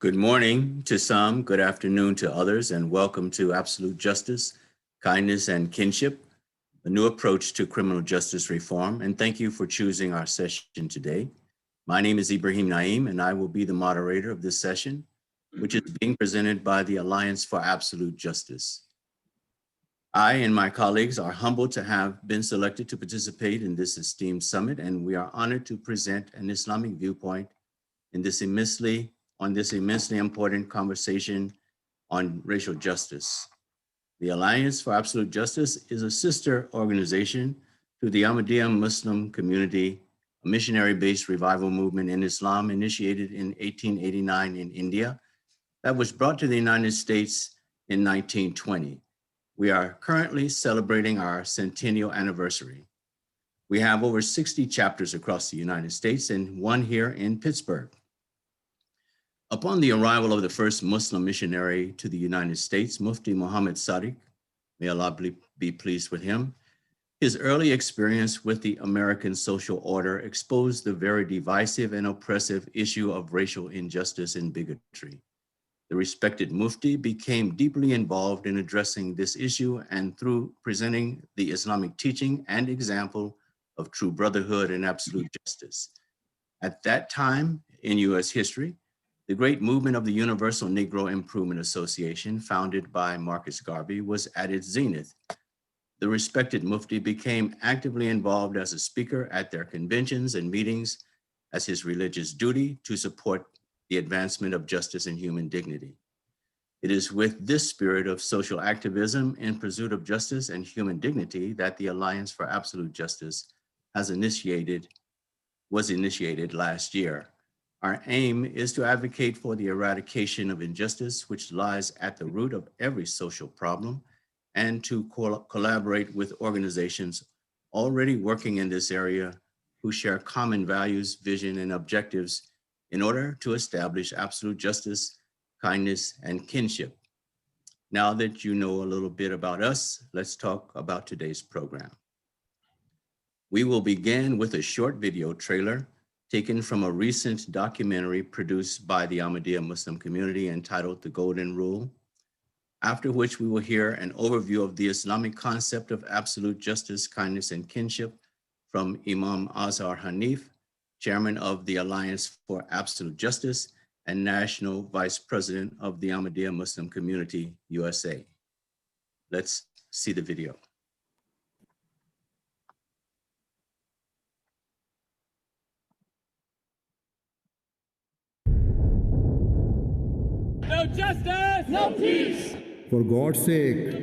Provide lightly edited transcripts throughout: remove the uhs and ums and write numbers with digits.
Good morning to some, good afternoon to others, and welcome to Absolute Justice, Kindness, and Kinship, a new approach to criminal justice reform. And thank you for choosing our session today. My name is Ibrahim Naim, and I will be the moderator of this session, which is being presented by the Alliance for Absolute Justice. I and my colleagues are humbled to have been selected to participate in this esteemed summit, and we are honored to present an Islamic viewpoint in this immensely important conversation on racial justice. The Alliance for Absolute Justice is a sister organization to the Ahmadiyya Muslim community, a missionary-based revival movement in Islam initiated in 1889 in India that was brought to the United States in 1920. We are currently celebrating our centennial anniversary. We have over 60 chapters across the United States and one here in Pittsburgh. Upon the arrival of the first Muslim missionary to the United States, Mufti Muhammad Sadiq, may Allah be pleased with him, his early experience with the American social order exposed the very divisive and oppressive issue of racial injustice and bigotry. The respected Mufti became deeply involved in addressing this issue, and through presenting the Islamic teaching and example of true brotherhood and absolute justice. At that time in US history, the great movement of the Universal Negro Improvement Association, founded by Marcus Garvey, was at its zenith. The respected Mufti became actively involved as a speaker at their conventions and meetings as his religious duty to support the advancement of justice and human dignity. It is with this spirit of social activism in pursuit of justice and human dignity that the Alliance for Absolute Justice was initiated last year. Our aim is to advocate for the eradication of injustice, which lies at the root of every social problem, and to collaborate with organizations already working in this area who share common values, vision, and objectives in order to establish absolute justice, kindness, and kinship. Now that you know a little bit about us, let's talk about today's program. We will begin with a short video trailer taken from a recent documentary produced by the Ahmadiyya Muslim community entitled The Golden Rule, after which we will hear an overview of the Islamic concept of absolute justice, kindness, and kinship from Imam Azhar Hanif, chairman of the Alliance for Absolute Justice and National Vice President of the Ahmadiyya Muslim Community, USA. Let's see the video. No justice! No peace! For God's sake,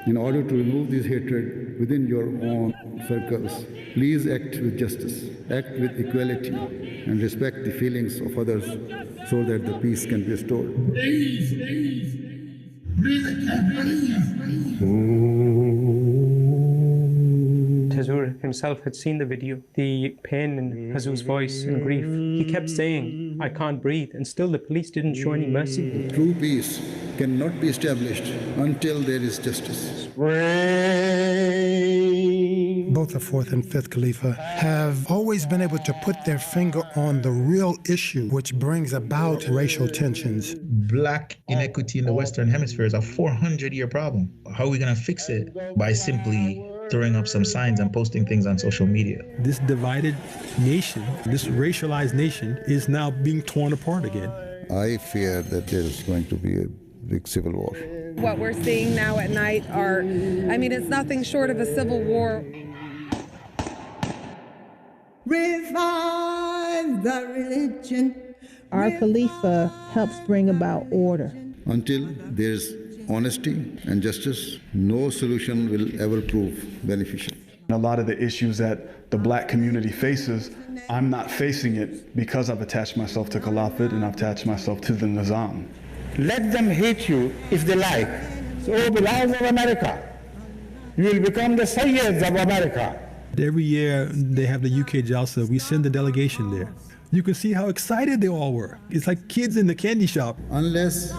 in order to remove this hatred within your own circles, please act with justice, act with equality, and respect the feelings of others so that the peace can be restored. Please! Hazur himself had seen the video, the pain in Hazur's voice and grief. He kept saying, "I can't breathe," and still the police didn't show any mercy. True peace cannot be established until there is justice. Both the fourth and fifth Khalifa have always been able to put their finger on the real issue which brings about racial tensions. Black inequity in the Western Hemisphere is a 400-year problem. How are we going to fix it? By simply throwing up some signs and posting things on social media. This divided nation, this racialized nation, is now being torn apart again. I fear that there is going to be a big civil war. What we're seeing now at night it's nothing short of a civil war. Revive the religion. Our Khalifa helps bring about order. Until there's honesty and justice, no solution will ever prove beneficial. A lot of the issues that the black community faces, I'm not facing it because I've attached myself to Caliphate and I've attached myself to the Nizam. Let them hate you if they like. So, beloveds of America, you will become the Sayyids of America. Every year they have the UK Jalsa, we send a delegation there. You can see how excited they all were. It's like kids in the candy shop. Unless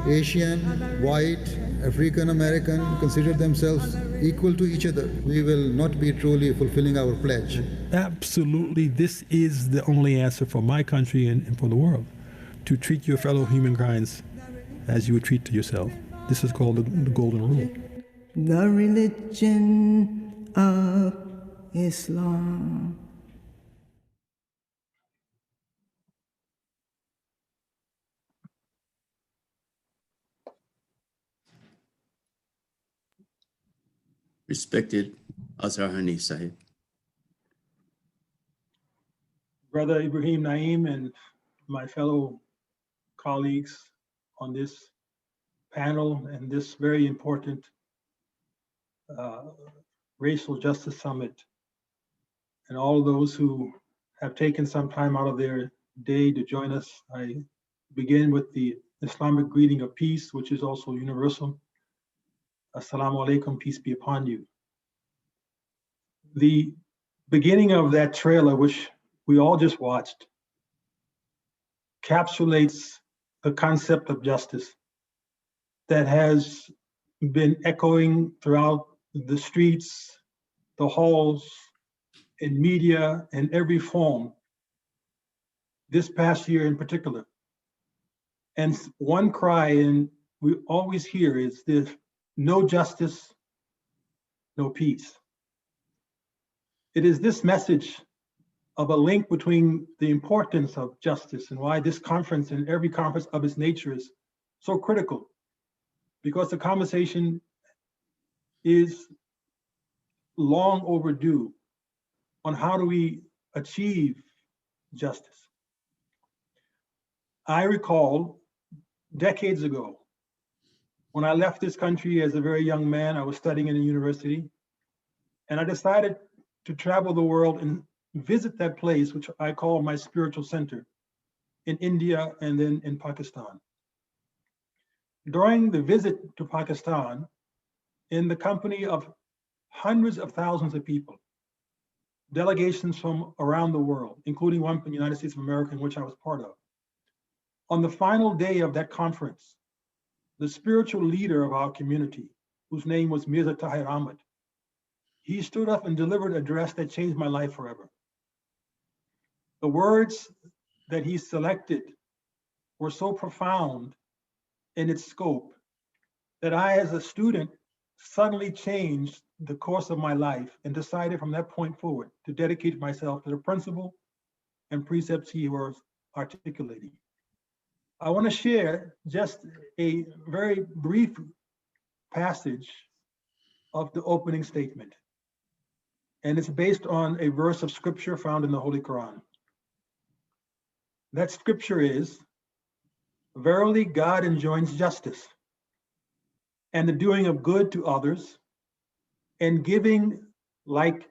Asian, white, African American consider themselves equal to each other, we will not be truly fulfilling our pledge. Absolutely, this is the only answer for my country and for the world. to treat your fellow humankinds as you would treat to yourself. This is called the golden rule. The religion of Islam. Respected Azhar Hanif Sahib. Brother Ibrahim Naim and my fellow colleagues on this panel and this very important Racial Justice Summit, and all those who have taken some time out of their day to join us. I begin with the Islamic greeting of peace, which is also universal. Assalamu alaikum, peace be upon you. The beginning of that trailer, which we all just watched, encapsulates the concept of justice that has been echoing throughout the streets, the halls, in media, and every form this past year in particular. And one cry, and we always hear, is this: no justice, no peace. It is this message of a link between the importance of justice and why this conference and every conference of its nature is so critical, because the conversation is long overdue on how do we achieve justice. I recall decades ago, when I left this country as a very young man, I was studying in a university, and I decided to travel the world and visit that place, which I call my spiritual center, in India and then in Pakistan. During the visit to Pakistan, in the company of hundreds of thousands of people, delegations from around the world, including one from the United States of America, in which I was part of. On the final day of that conference, the spiritual leader of our community, whose name was Mirza Tahir Ahmad, he stood up and delivered an address that changed my life forever. The words that he selected were so profound in its scope that I, as a student, suddenly changed the course of my life and decided from that point forward to dedicate myself to the principle and precepts he was articulating. I want to share just a very brief passage of the opening statement. And it's based on a verse of scripture found in the Holy Qur'an. That scripture is, "Verily God enjoins justice and the doing of good to others and giving like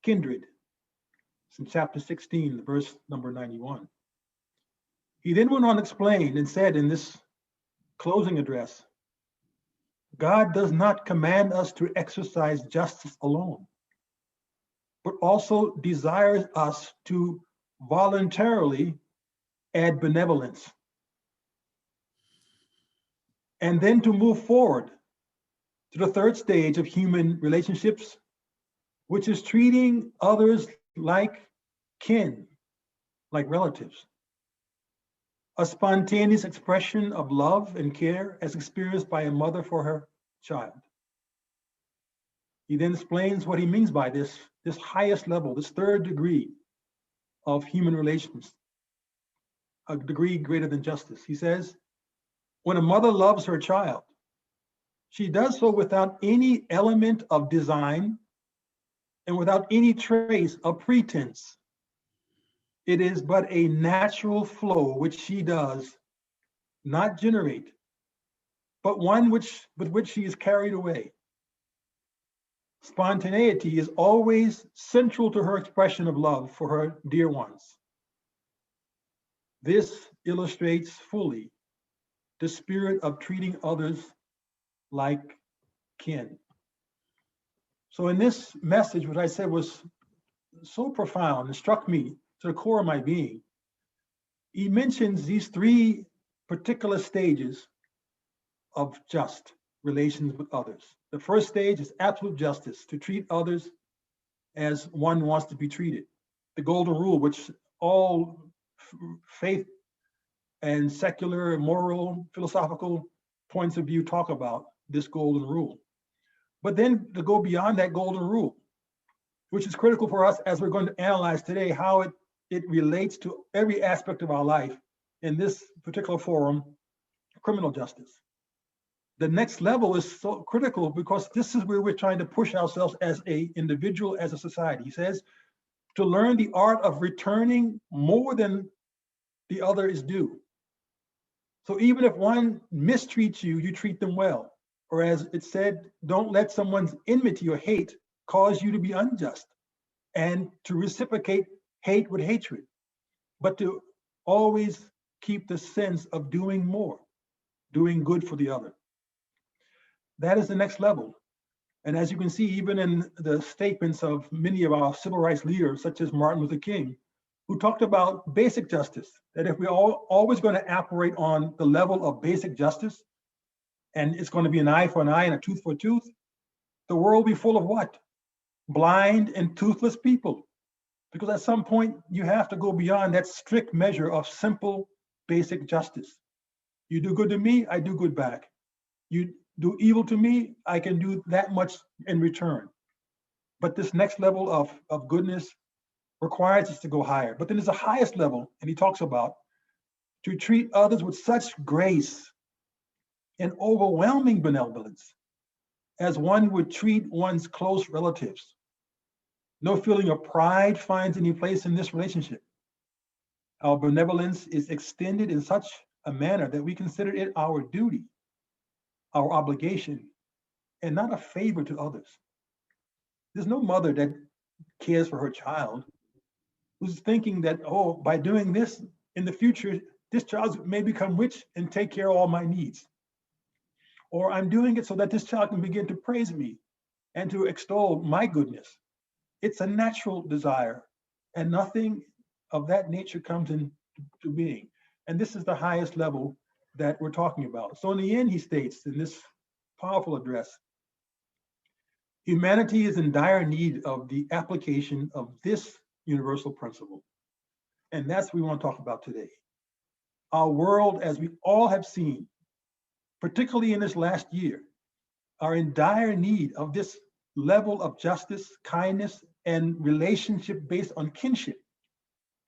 kindred." It's in chapter 16, verse number 91. He then went on to explain and said in this closing address, God does not command us to exercise justice alone, but also desires us to voluntarily add benevolence, and then to move forward to the third stage of human relationships, which is treating others like kin, like relatives. A spontaneous expression of love and care as experienced by a mother for her child. He then explains what he means by this highest level, this third degree of human relations, a degree greater than justice. He says, when a mother loves her child, she does so without any element of design and without any trace of pretense. It is but a natural flow which she does not generate, but one with which she is carried away. Spontaneity is always central to her expression of love for her dear ones. This illustrates fully the spirit of treating others like kin. So in this message, what I said was so profound and struck me to the core of my being. He mentions these three particular stages of just relations with others. The first stage is absolute justice, to treat others as one wants to be treated. The golden rule, which all faith and secular, moral, philosophical points of view talk about this golden rule. But then to go beyond that golden rule, which is critical for us as we're going to analyze today, how it relates to every aspect of our life in this particular forum, criminal justice. The next level is so critical because this is where we're trying to push ourselves as an individual, as a society. He says, to learn the art of returning more than the other is due. So even if one mistreats you, you treat them well. Or as it said, don't let someone's enmity or hate cause you to be unjust and to reciprocate hate with hatred, but to always keep the sense of doing more, doing good for the other. That is the next level. And as you can see, even in the statements of many of our civil rights leaders, such as Martin Luther King, who talked about basic justice, that if we're always going to operate on the level of basic justice, and it's going to be an eye for an eye and a tooth for a tooth, the world will be full of what? Blind and toothless people. Because at some point, you have to go beyond that strict measure of simple, basic justice. You do good to me, I do good back. You do evil to me, I can do that much in return. But this next level of goodness requires us to go higher. But then there's a highest level, and he talks about to treat others with such grace and overwhelming benevolence as one would treat one's close relatives. No feeling of pride finds any place in this relationship. Our benevolence is extended in such a manner that we consider it our duty, our obligation, and not a favor to others. There's no mother that cares for her child who's thinking that, oh, by doing this in the future, this child may become rich and take care of all my needs. Or I'm doing it so that this child can begin to praise me and to extol my goodness. It's a natural desire, and nothing of that nature comes into being. And this is the highest level that we're talking about. So in the end, he states in this powerful address, humanity is in dire need of the application of this universal principle. And that's what we want to talk about today. Our world, as we all have seen, particularly in this last year, are in dire need of this level of justice, kindness, and relationship based on kinship,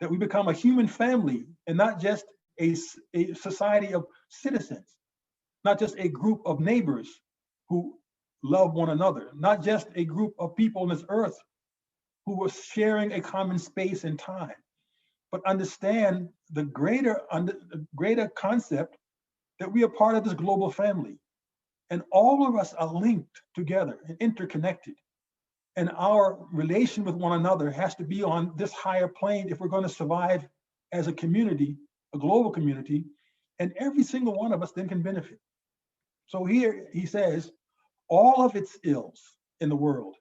that we become a human family and not just a society of citizens, not just a group of neighbors who love one another, not just a group of people on this earth who are sharing a common space and time, but understand the greater concept that we are part of this global family. And all of us are linked together and interconnected. And our relation with one another has to be on this higher plane if we're going to survive as a community, a global community, and every single one of us then can benefit. So here he says, all of its ills in the world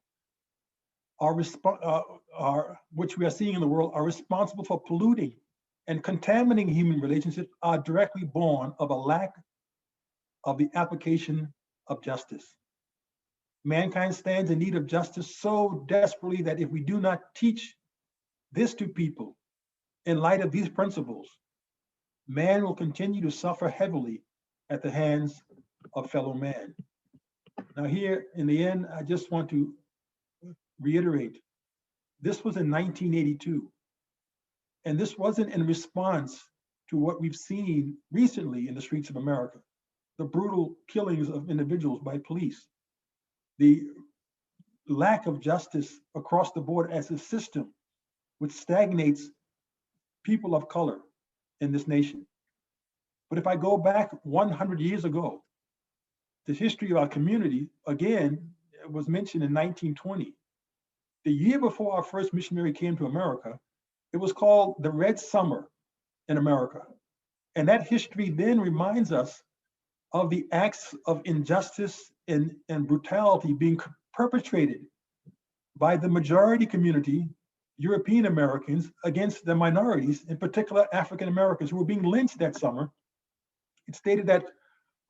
which we are seeing in the world are responsible for polluting and contaminating human relationships are directly born of a lack of the application of justice. Mankind stands in need of justice so desperately that if we do not teach this to people in light of these principles, man will continue to suffer heavily at the hands of fellow man. Now here, in the end, I just want to reiterate, this was in 1982. And this wasn't in response to what we've seen recently in the streets of America, the brutal killings of individuals by police, the lack of justice across the board as a system which stagnates people of color in this nation. But if I go back 100 years ago, the history of our community, again, was mentioned in 1920. The year before our first missionary came to America, it was called the Red Summer in America. And that history then reminds us of the acts of injustice and brutality being perpetrated by the majority community, European Americans, against the minorities, in particular African Americans, who were being lynched that summer. It stated that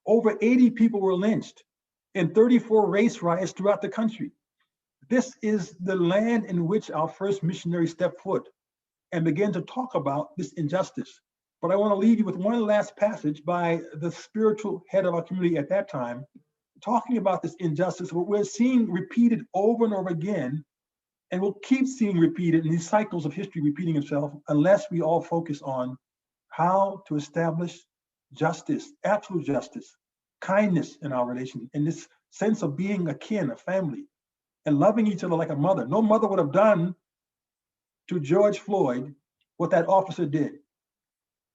over 80 people were lynched in 34 race riots throughout the country. This is the land in which our first missionary stepped foot and began to talk about this injustice. But I want to leave you with one last passage by the spiritual head of our community at that time, talking about this injustice, what we're seeing repeated over and over again, and we'll keep seeing repeated in these cycles of history repeating itself unless we all focus on how to establish justice, absolute justice, kindness in our relation, and this sense of being a kin, a family, and loving each other like a mother. No mother would have done to George Floyd what that officer did.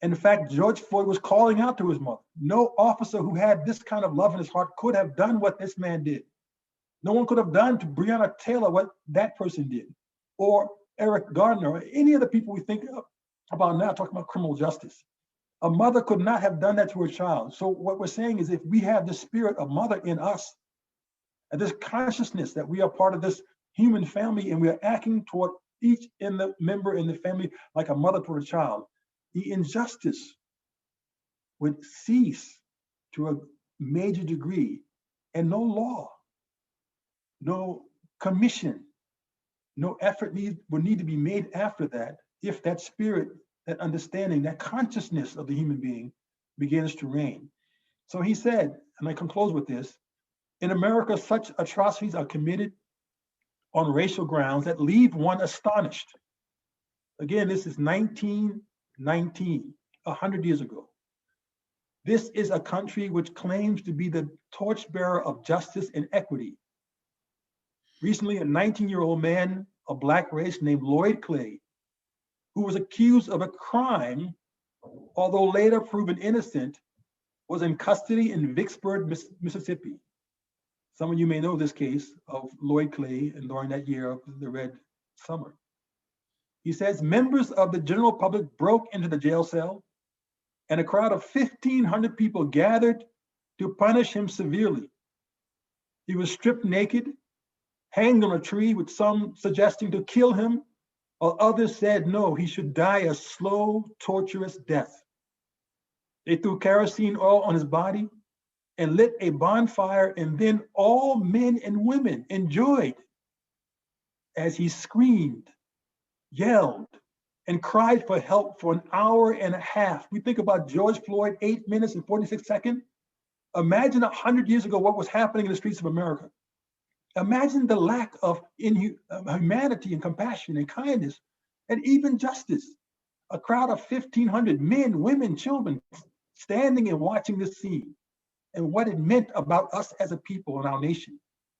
In fact, George Floyd was calling out to his mother. No officer who had this kind of love in his heart could have done what this man did. No one could have done to Breonna Taylor what that person did, or Eric Gardner, or any of the people we think about now talking about criminal justice. A mother could not have done that to her child. So what we're saying is if we have the spirit of mother in us, and this consciousness that we are part of this human family and we are acting toward each in the member in the family like a mother toward a child, the injustice would cease to a major degree, and no law, no commission, no effort would need to be made after that if that spirit, that understanding, that consciousness of the human being begins to reign. So he said, and I can close with this, in America, such atrocities are committed on racial grounds that leave one astonished. Again, this is 1919, 100 years ago. This is a country which claims to be the torchbearer of justice and equity. Recently, a 19-year-old man of Black race named Lloyd Clay, who was accused of a crime, although later proven innocent, was in custody in Vicksburg, Mississippi. Some of you may know this case of Lloyd Clay and during that year of the Red Summer. He says members of the general public broke into the jail cell and a crowd of 1,500 people gathered to punish him severely. He was stripped naked, hanged on a tree, with some suggesting to kill him, while others said no, he should die a slow, torturous death. They threw kerosene oil on his body and lit a bonfire, and then all men and women enjoyed as he screamed, yelled, and cried for help for an hour and a half. We think about George Floyd, 8 minutes and 46 seconds. Imagine 100 years ago what was happening in the streets of America. Imagine the lack of humanity and compassion and kindness and even justice. A crowd of 1,500 men, women, children standing and watching this scene, and what it meant about us as a people and our nation,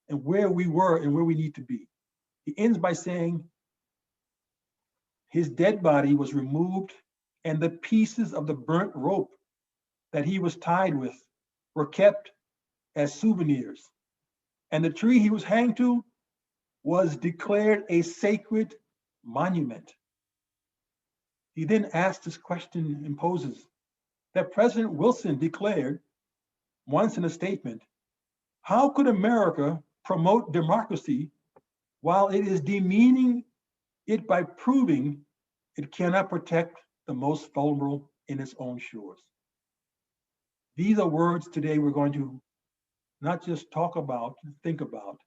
and where we were and where we need to be. He ends by saying, his dead body was removed, and the pieces of the burnt rope that he was tied with were kept as souvenirs. And the tree he was hanged to was declared a sacred monument. He then asked this question and poses that President Wilson declared once in a statement, how could America promote democracy while it is demeaning it by proving it cannot protect the most vulnerable in its own shores? These are words today we're going to not just talk about, think about,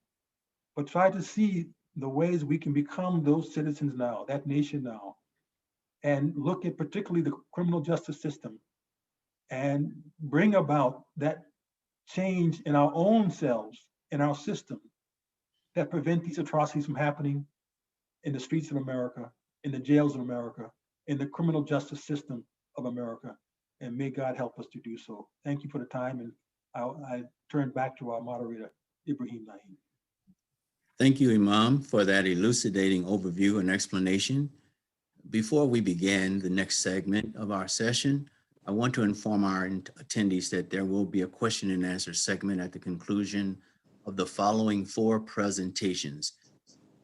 but try to see the ways we can become those citizens now, that nation now, and look at particularly the criminal justice system and bring about that change in our own selves, in our system, that prevent these atrocities from happening in the streets of America, in the jails of America, in the criminal justice system of America. And may God help us to do so. Thank you for the time, and I turn back to our moderator, Ibrahim Naeem. Thank you, Imam, for that elucidating overview and explanation. Before we begin the next segment of our session, I want to inform our attendees that there will be a question and answer segment at the conclusion of the following 4 presentations.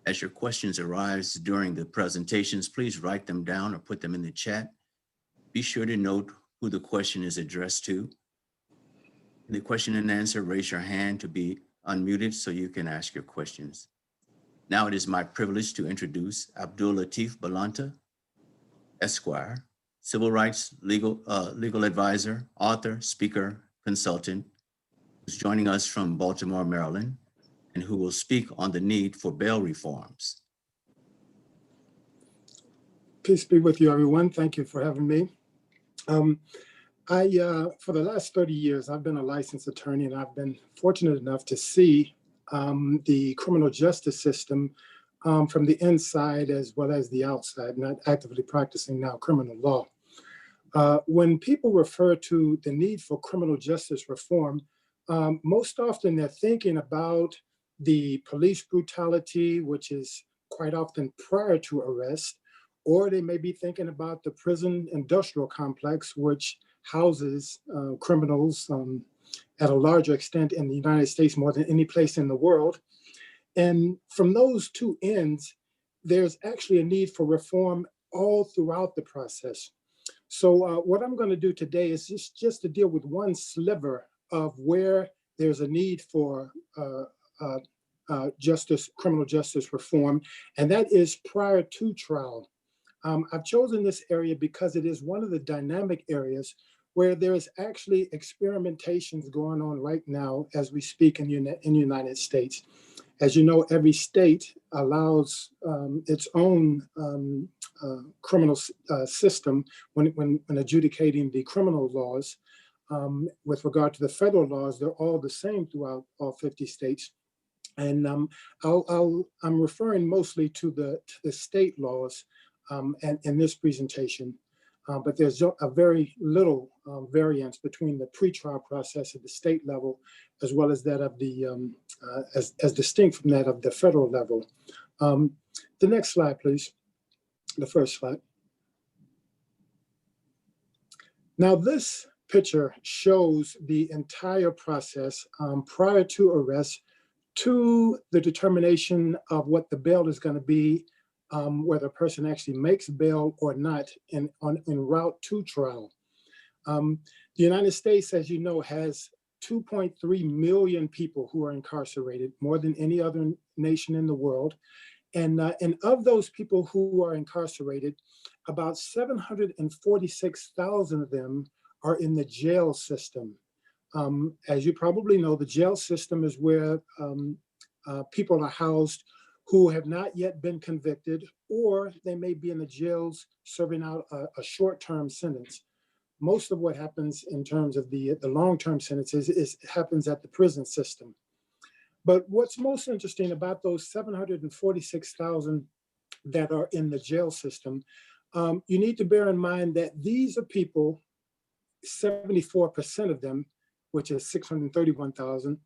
As your questions arise during the presentations, please write them down or put them in the chat. Be sure to note who the question is addressed to. In the question and answer, raise your hand to be unmuted so you can ask your questions. Now it is my privilege to introduce Abdul Latif Balanta, Esquire, civil rights legal advisor, author, speaker, consultant, who's joining us from Baltimore, Maryland, and who will speak on the need for bail reforms. Peace be with you, everyone. Thank you for having me. Um, for the last 30 years, I've been a licensed attorney, and I've been fortunate enough to see the criminal justice system from the inside as well as the outside, not actively practicing now criminal law. When people refer to the need for criminal justice reform, most often they're thinking about the police brutality, which is quite often prior to arrest, or they may be thinking about the prison industrial complex, which houses criminals at a larger extent in the United States more than any place in the world. And from those two ends, there's actually a need for reform all throughout the process. So what I'm going to do today is just to deal with one sliver of where there's a need for criminal justice reform, and that is prior to trial. I've chosen this area because it is one of the dynamic areas where there is actually experimentations going on right now as we speak in the United States. As you know, every state allows its own criminal system when adjudicating the criminal laws. With regard to the federal laws, they're all the same throughout all 50 states. And I'm referring mostly to the state laws and in this presentation. But there's a very little variance between the pretrial process at the state level as well as that of the, as distinct from that of the federal level. The next slide, please. The first slide. Now this picture shows the entire process prior to arrest to the determination of what the bail is going to be, whether a person actually makes bail or not en route to trial. The United States, as you know, has 2.3 million people who are incarcerated, more than any other nation in the world. And of those people who are incarcerated, about 746,000 of them are in the jail system. As you probably know, the jail system is where people are housed who have not yet been convicted, or they may be in the jails serving out a short-term sentence. Most of what happens in terms of the long-term sentences happens at the prison system. But what's most interesting about those 746,000 that are in the jail system, you need to bear in mind that these are people, 74% of them, which is 631,000,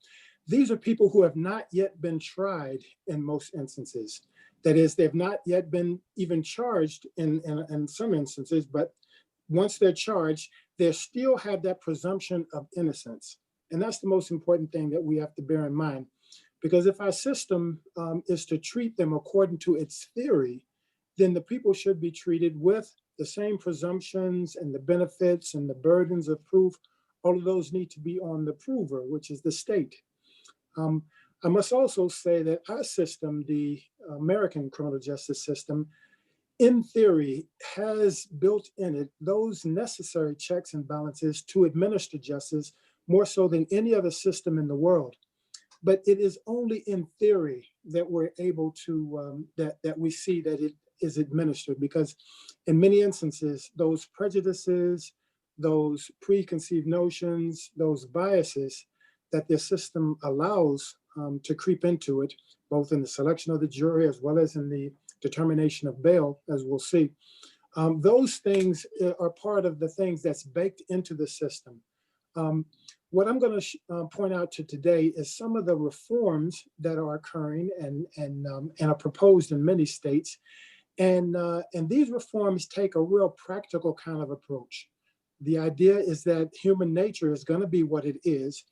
these are people who have not yet been tried in most instances. That is, they've not yet been even charged in some instances, but once they're charged, they still have that presumption of innocence. And that's the most important thing that we have to bear in mind. Because if our system is to treat them according to its theory, then the people should be treated with the same presumptions and the benefits and the burdens of proof. All of those need to be on the prover, which is the state. I must also say that our system, the American criminal justice system, in theory, has built in it those necessary checks and balances to administer justice more so than any other system in the world. But it is only in theory that we're able to, that we see that it is administered, because in many instances, those prejudices, those preconceived notions, those biases that the system allows to creep into it, both in the selection of the jury as well as in the determination of bail, as we'll see. Those things are part of the things that's baked into the system. What I'm going to point out to today is some of the reforms that are occurring and are proposed in many states. And these reforms take a real practical kind of approach. The idea is that human nature is going to be what it is.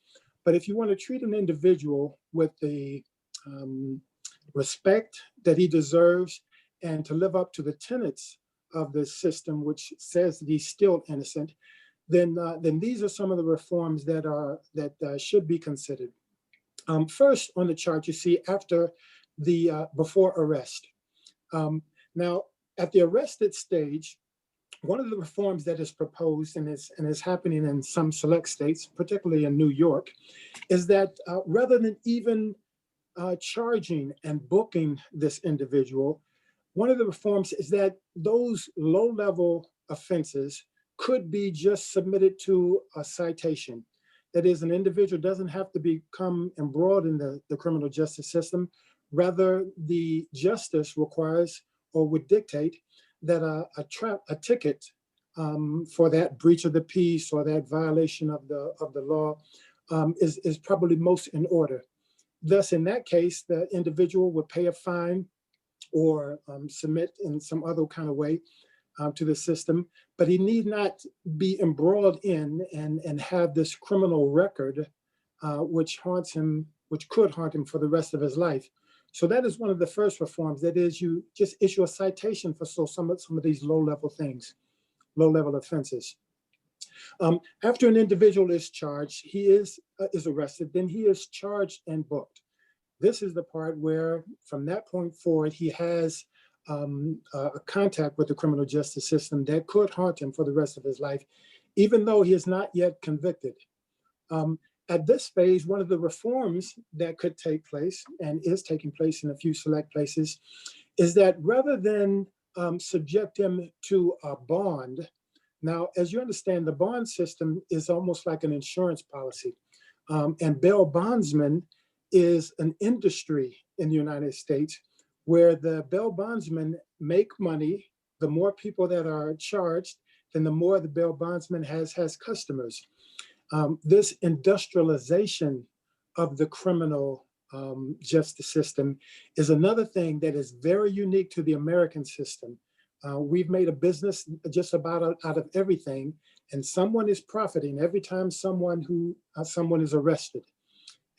But if you want to treat an individual with the respect that he deserves and to live up to the tenets of the system, which says that he's still innocent, then these are some of the reforms that should be considered. First on the chart, you see after the before arrest. Now, at the arrested stage, one of the reforms that is proposed and is happening in some select states, particularly in New York, is that rather than even charging and booking this individual, one of the reforms is that those low-level offenses could be just submitted to a citation. That is, an individual doesn't have to become embroiled in the criminal justice system. Rather, the justice requires or would dictate that a ticket for that breach of the peace or that violation of the law is probably most in order. Thus, in that case, the individual would pay a fine or submit in some other kind of way to the system, but he need not be embroiled in and have this criminal record, which could haunt him for the rest of his life. So that is one of the first reforms. That is, you just issue a citation for some of these low-level things, low-level offenses. After an individual is charged, he is arrested, then he is charged and booked. This is the part where, from that point forward, he has a contact with the criminal justice system that could haunt him for the rest of his life, even though he is not yet convicted. At this phase, one of the reforms that could take place and is taking place in a few select places is that rather than subject him to a bond, now, as you understand, the bond system is almost like an insurance policy, and bail bondsman is an industry in the United States where the bail bondsmen make money. The more people that are charged, then the more the bail bondsman has customers. This industrialization of the criminal justice system is another thing that is very unique to the American system. We've made a business just about out of everything, and someone is profiting every time someone is arrested.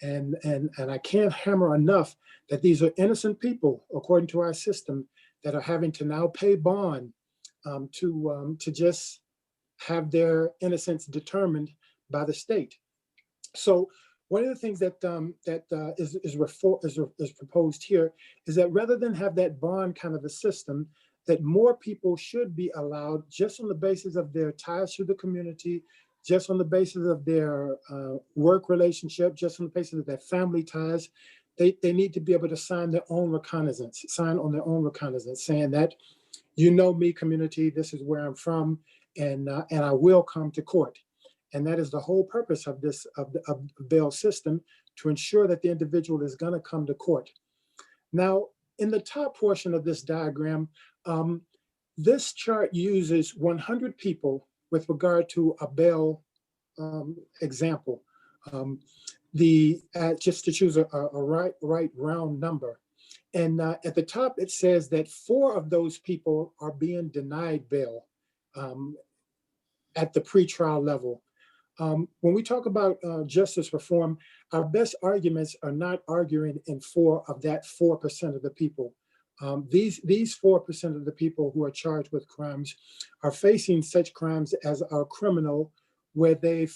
And I can't hammer enough that these are innocent people, according to our system, that are having to now pay bond to just have their innocence determined by the state. So one of the things that is proposed here is that rather than have that bond kind of a system, that more people should be allowed, just on the basis of their ties to the community, just on the basis of their work relationship, just on the basis of their family ties, they need to be able to sign on their own reconnaissance, saying that, you know me, community, this is where I'm from, and I will come to court. And that is the whole purpose of the bail system, to ensure that the individual is going to come to court. Now, in the top portion of this diagram, this chart uses 100 people with regard to a bail example. Just to choose a right round number. And at the top, it says that 4 of those people are being denied bail at the pretrial level. When we talk about justice reform, our best arguments are not arguing in 4 of that 4% of the people. These 4% of the people who are charged with crimes are facing such crimes as are criminal, where they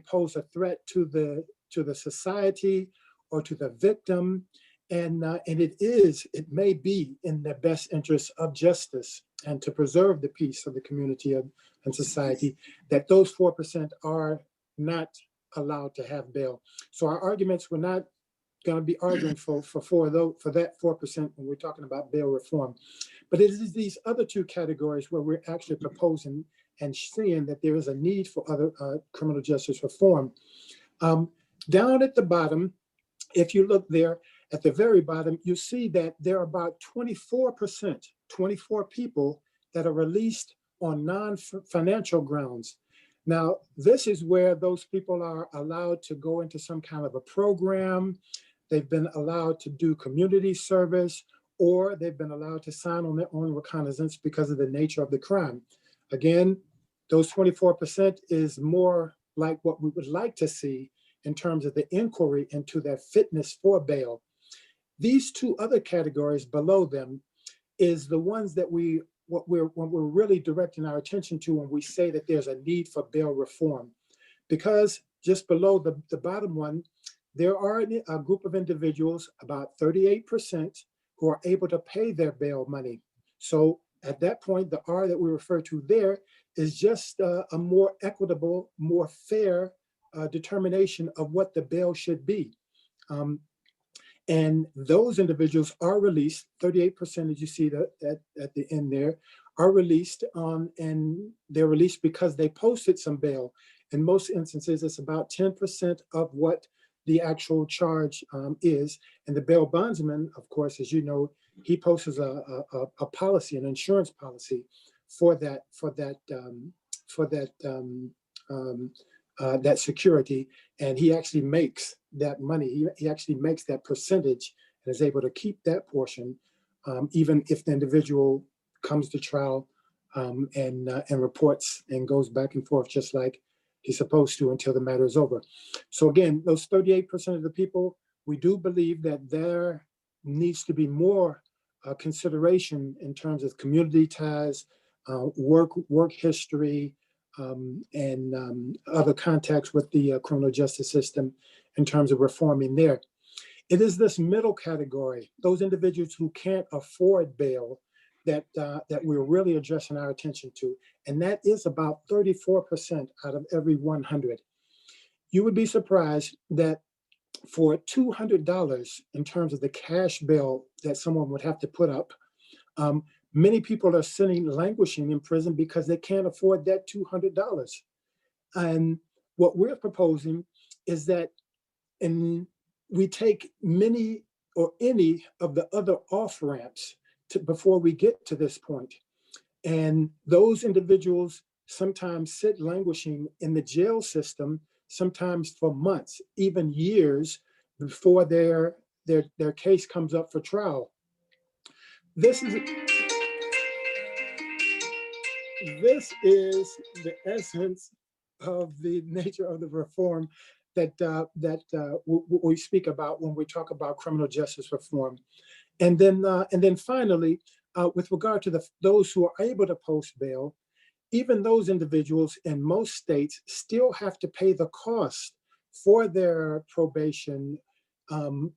pose a threat to the society or to the victim, and it may be in the best interest of justice and to preserve the peace of the community and society that those 4% are not allowed to have bail. So our arguments, we're not going to be arguing for that 4% when we're talking about bail reform. But it is these other 2 categories where we're actually proposing and seeing that there is a need for other criminal justice reform. Down at the bottom, if you look there at the very bottom, you see that there are about 24 people that are released on non-financial grounds. Now, this is where those people are allowed to go into some kind of a program. They've been allowed to do community service, or they've been allowed to sign on their own reconnaissance because of the nature of the crime. Again, those 24% is more like what we would like to see in terms of the inquiry into their fitness for bail. These 2 other categories below them is the ones that when we're really directing our attention to when we say that there's a need for bail reform. Because just below the bottom one, there are a group of individuals, about 38%, who are able to pay their bail money. So at that point, the R that we refer to there is just a more equitable, more fair determination of what the bail should be. And those individuals are released, 38%, as you see that at the end there, are released, and they're released because they posted some bail. In most instances, it's about 10% of what the actual charge is. And the bail bondsman, of course, as you know, he posts a policy, an insurance policy for that that security, and he actually makes that money. He actually makes that percentage and is able to keep that portion, even if the individual comes to trial and reports and goes back and forth just like he's supposed to until the matter is over. So again, those 38% of the people, we do believe that there needs to be more consideration in terms of community ties, work history, and other contacts with the criminal justice system in terms of reforming there. It is this middle category, those individuals who can't afford bail, that we're really addressing our attention to. And that is about 34% out of every 100. You would be surprised that for $200 in terms of the cash bail that someone would have to put up, many people are sitting languishing in prison because they can't afford that $200. And what we're proposing is that we take many or any of the other off-ramps before we get to this point. And those individuals sometimes sit languishing in the jail system, sometimes for months, even years, before their case comes up for trial. This is the essence of the nature of the reform that we speak about when we talk about criminal justice reform. And then finally, with regard to those who are able to post bail, even those individuals in most states still have to pay the cost for their probation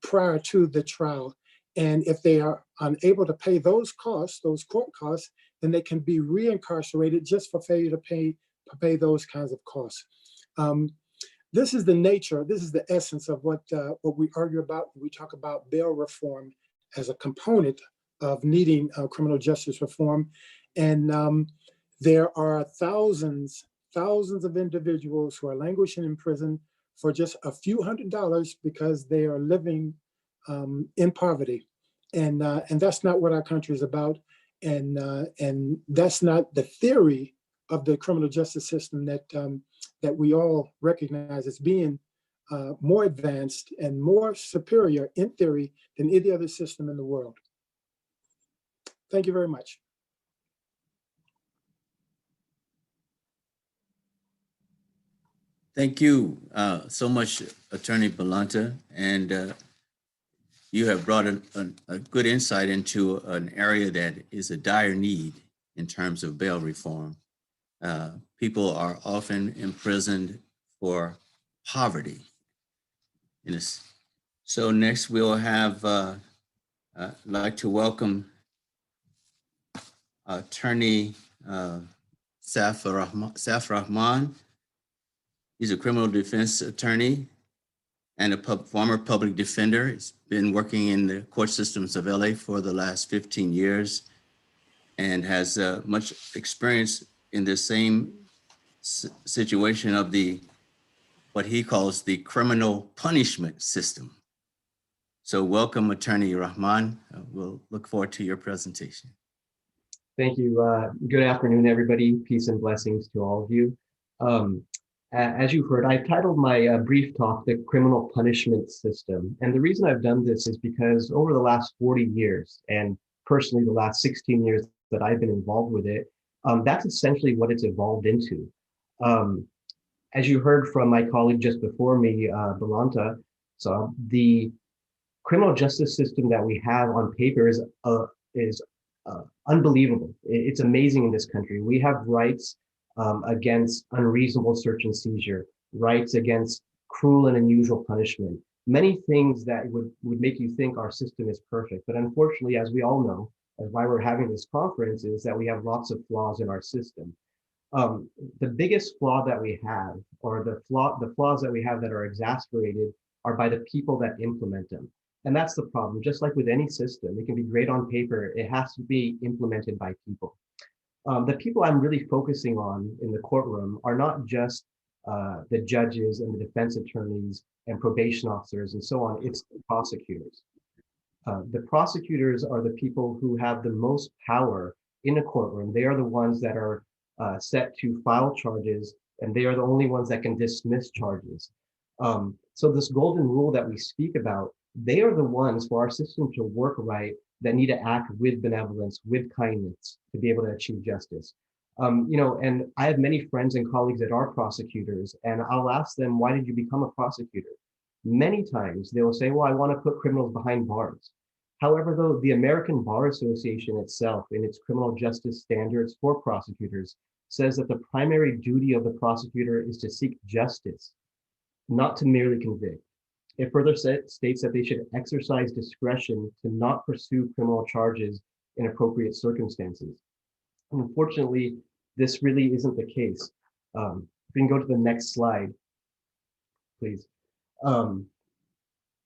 prior to the trial. And if they are unable to pay those costs, those court costs, then they can be reincarcerated just for failure to pay those kinds of costs. This is the nature, this is the essence of what we argue about when we talk about bail reform as a component of needing criminal justice reform. And there are thousands of individuals who are languishing in prison for just a few $100s because they are living in poverty. And that's not what our country is about. And that's not the theory of the criminal justice system that we all recognize as being more advanced and more superior in theory than any other system in the world. Thank you very much. Thank you so much, Attorney Balanta. And you have brought a good insight into an area that is a dire need in terms of bail reform. People are often imprisoned for poverty. So next we'll have, I'd like to welcome Attorney Saif Rahman. He's a criminal defense attorney and a former public defender. He's been working in the court systems of LA for the last 15 years and has much experience in the same situation of what he calls the criminal punishment system. So welcome, Attorney Rahman. We'll look forward to your presentation. Thank you. Good afternoon, everybody. Peace and blessings to all of you. As you've heard, I've titled my brief talk, The Criminal Punishment System. And the reason I've done this is because over the last 40 years, and personally the last 16 years that I've been involved with it, that's essentially what it's evolved into. As you heard from my colleague just before me, Balanta, so the criminal justice system that we have on paper is unbelievable. It's amazing in this country. We have rights against unreasonable search and seizure, rights against cruel and unusual punishment, many things that would make you think our system is perfect. But unfortunately, as we all know, as why we're having this conference is that we have lots of flaws in our system. The biggest flaw that we have, or the flaws that we have that are exasperated, are by the people that implement them. And that's the problem. Just like with any system, it can be great on paper, it has to be implemented by people. The people I'm really focusing on in the courtroom are not just the judges and the defense attorneys and probation officers and so on, it's the prosecutors. The prosecutors are the people who have the most power in a courtroom. They are the ones that are set to file charges, and they are the only ones that can dismiss charges. So this golden rule that we speak about, they are the ones for our system to work right that need to act with benevolence, with kindness to be able to achieve justice. And I have many friends and colleagues that are prosecutors, and I'll ask them, why did you become a prosecutor? Many times they will say, well, I want to put criminals behind bars. However, though, the American Bar Association itself, in its criminal justice standards for prosecutors, says that the primary duty of the prosecutor is to seek justice, not to merely convict. It further states that they should exercise discretion to not pursue criminal charges in appropriate circumstances. Unfortunately, this really isn't the case. If we can go to the next slide, please.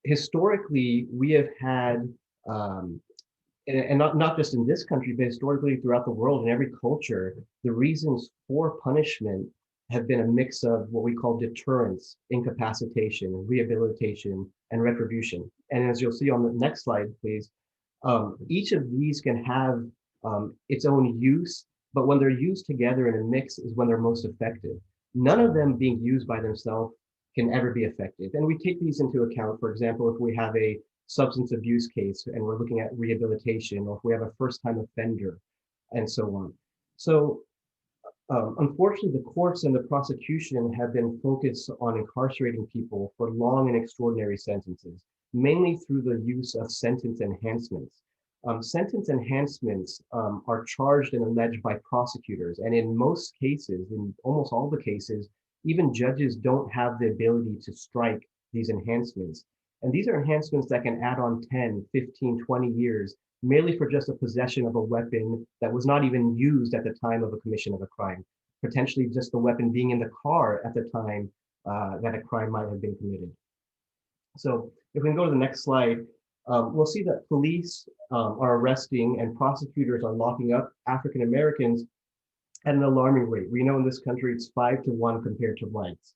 Historically, we have had, and not just in this country, but historically throughout the world, in every culture, the reasons for punishment have been a mix of what we call deterrence, incapacitation, rehabilitation, and retribution. And as you'll see on the next slide, please, each of these can have its own use, but when they're used together in a mix is when they're most effective. None of them being used by themselves can ever be effective. And we take these into account. For example, if we have a substance abuse case and we're looking at rehabilitation, or if we have a first-time offender, and so on. So unfortunately, the courts and the prosecution have been focused on incarcerating people for long and extraordinary sentences, mainly through the use of sentence enhancements. Sentence enhancements are charged and alleged by prosecutors, and in most cases, in almost all the cases, even judges don't have the ability to strike these enhancements. And these are enhancements that can add on 10, 15, 20 years, merely for just a possession of a weapon that was not even used at the time of a commission of a crime, potentially just the weapon being in the car at the time that a crime might have been committed. So if we can go to the next slide, we'll see that police are arresting and prosecutors are locking up African Americans at an alarming rate. We know in this country it's 5 to 1 compared to whites.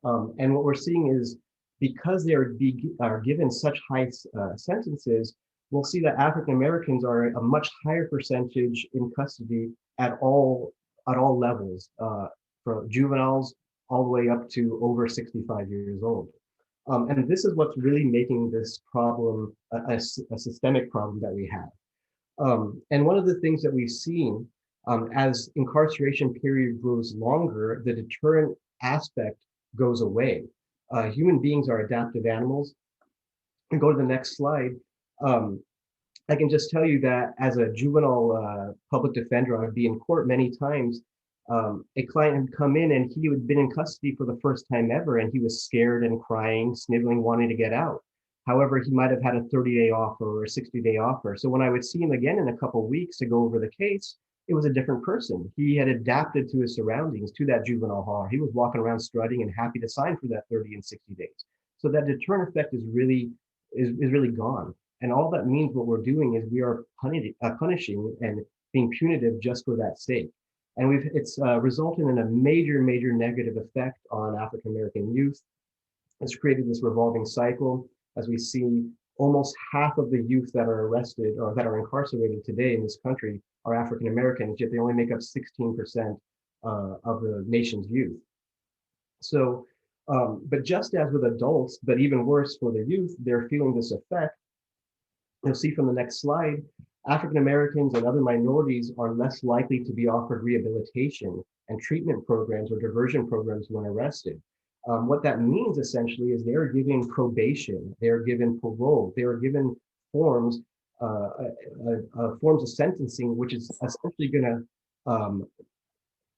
And what we're seeing is because they are given such high sentences, we'll see that African Americans are a much higher percentage in custody at all levels, from juveniles all the way up to over 65 years old. And this is what's really making this problem a systemic problem that we have. And one of the things that we've seen as incarceration period grows longer, the deterrent aspect goes away. Human beings are adaptive animals. And go to the next slide. I can just tell you that as a juvenile public defender, I'd be in court many times. A client had come in and he had been in custody for the first time ever, and he was scared and crying, sniveling, wanting to get out. However, he might have had a 30-day offer or a 60-day offer. So when I would see him again in a couple of weeks to go over the case, it was a different person. He had adapted to his surroundings, to that juvenile hall. He was walking around strutting and happy to sign for that 30 and 60 days. So that deterrent effect is really gone. And all that means what we're doing is we are punishing and being punitive just for that sake. And it's resulted in a major negative effect on African American youth. It's created this revolving cycle. As we see, almost half of the youth that are arrested or that are incarcerated today in this country are African Americans, yet they only make up 16% of the nation's youth. So, but just as with adults, but even worse for the youth, they're feeling this effect. You'll see from the next slide, African Americans and other minorities are less likely to be offered rehabilitation and treatment programs or diversion programs when arrested. What that means essentially is they're given probation, they're given parole, they're given forms of sentencing, which is essentially going to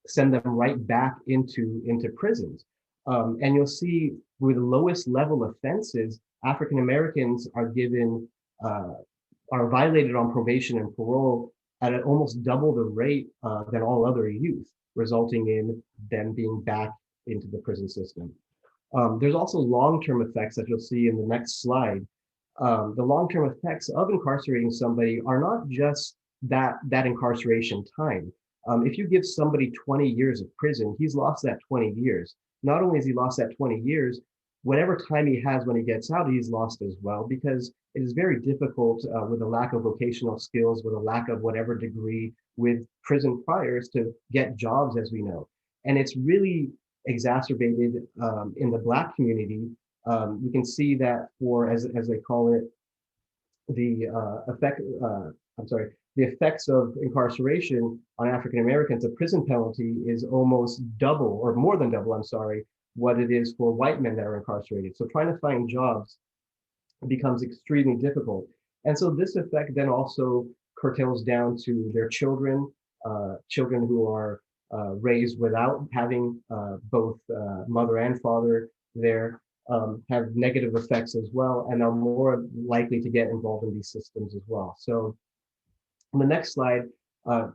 send them right back into prisons. And you'll see with the lowest level offenses, African Americans are given are violated on probation and parole at almost double the rate than all other youth, resulting in them being back into the prison system. There's also long-term effects that you'll see in the next slide. The long-term effects of incarcerating somebody are not just that incarceration time. If you give somebody 20 years of prison, he's lost that 20 years. Not only has he lost that 20 years, whatever time he has when he gets out, he's lost as well, because it is very difficult with a lack of vocational skills, with a lack of whatever degree, with prison priors to get jobs, as we know. And it's really exacerbated in the Black community. You can see that for, as they call it, the the effects of incarceration on African Americans. The prison penalty is almost double, or more than double, I'm sorry, what it is for white men that are incarcerated. So trying to find jobs becomes extremely difficult. And so this effect then also curtails down to their children, children who are raised without having both mother and father there, have negative effects as well, and are more likely to get involved in these systems as well. So on the next slide,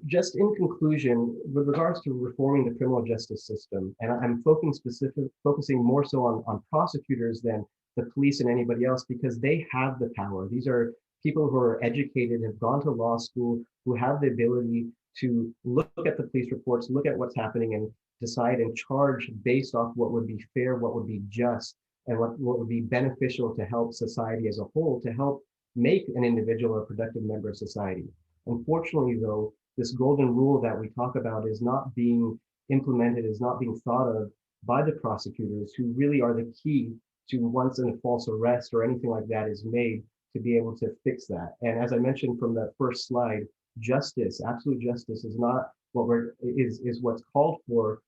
just in conclusion, with regards to reforming the criminal justice system, and I'm focusing more so on prosecutors than the police and anybody else, because they have the power. These are people who are educated, have gone to law school, who have the ability to look at the police reports, look at what's happening, and decide and charge based off what would be fair, what would be just, and what would be beneficial to help society as a whole, to help make an individual a productive member of society. Unfortunately, though, this golden rule that we talk about is not being implemented, is not being thought of by the prosecutors, who really are the key to, once a false arrest or anything like that is made, to be able to fix that. And as I mentioned from that first slide, justice, absolute justice, is not what is what's called for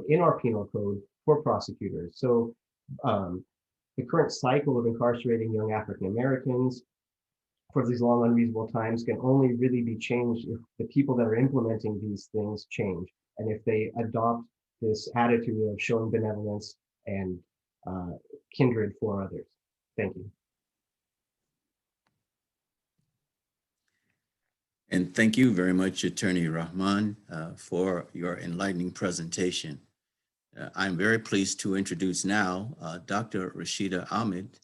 in our penal code for prosecutors. So the current cycle of incarcerating young African Americans for these long unreasonable times can only really be changed if the people that are implementing these things change, and if they adopt this attitude of showing benevolence and kindred for others. Thank you. And thank you very much, Attorney Rahman, for your enlightening presentation. I'm very pleased to introduce now Dr. Rashida Ahmed,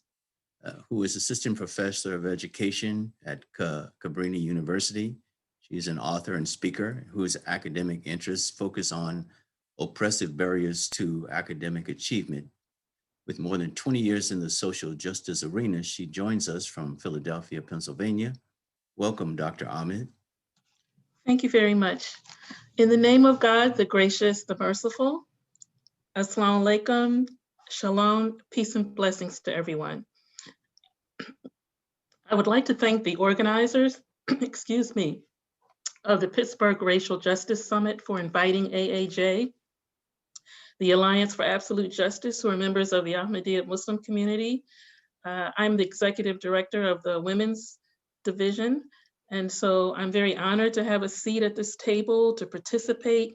who is Assistant Professor of Education at Cabrini University. She's an author and speaker whose academic interests focus on oppressive barriers to academic achievement. With more than 20 years in the social justice arena, she joins us from Philadelphia, Pennsylvania. Welcome, Dr. Ahmed. Thank you very much. In the name of God, the gracious, the merciful, Assalamu alaikum, shalom, peace and blessings to everyone. I would like to thank the organizers, excuse me, of the Pittsburgh Racial Justice Summit for inviting AAJ, the Alliance for Absolute Justice, who are members of the Ahmadiyya Muslim community. I'm the executive director of the Women's Division, and so I'm very honored to have a seat at this table, to participate,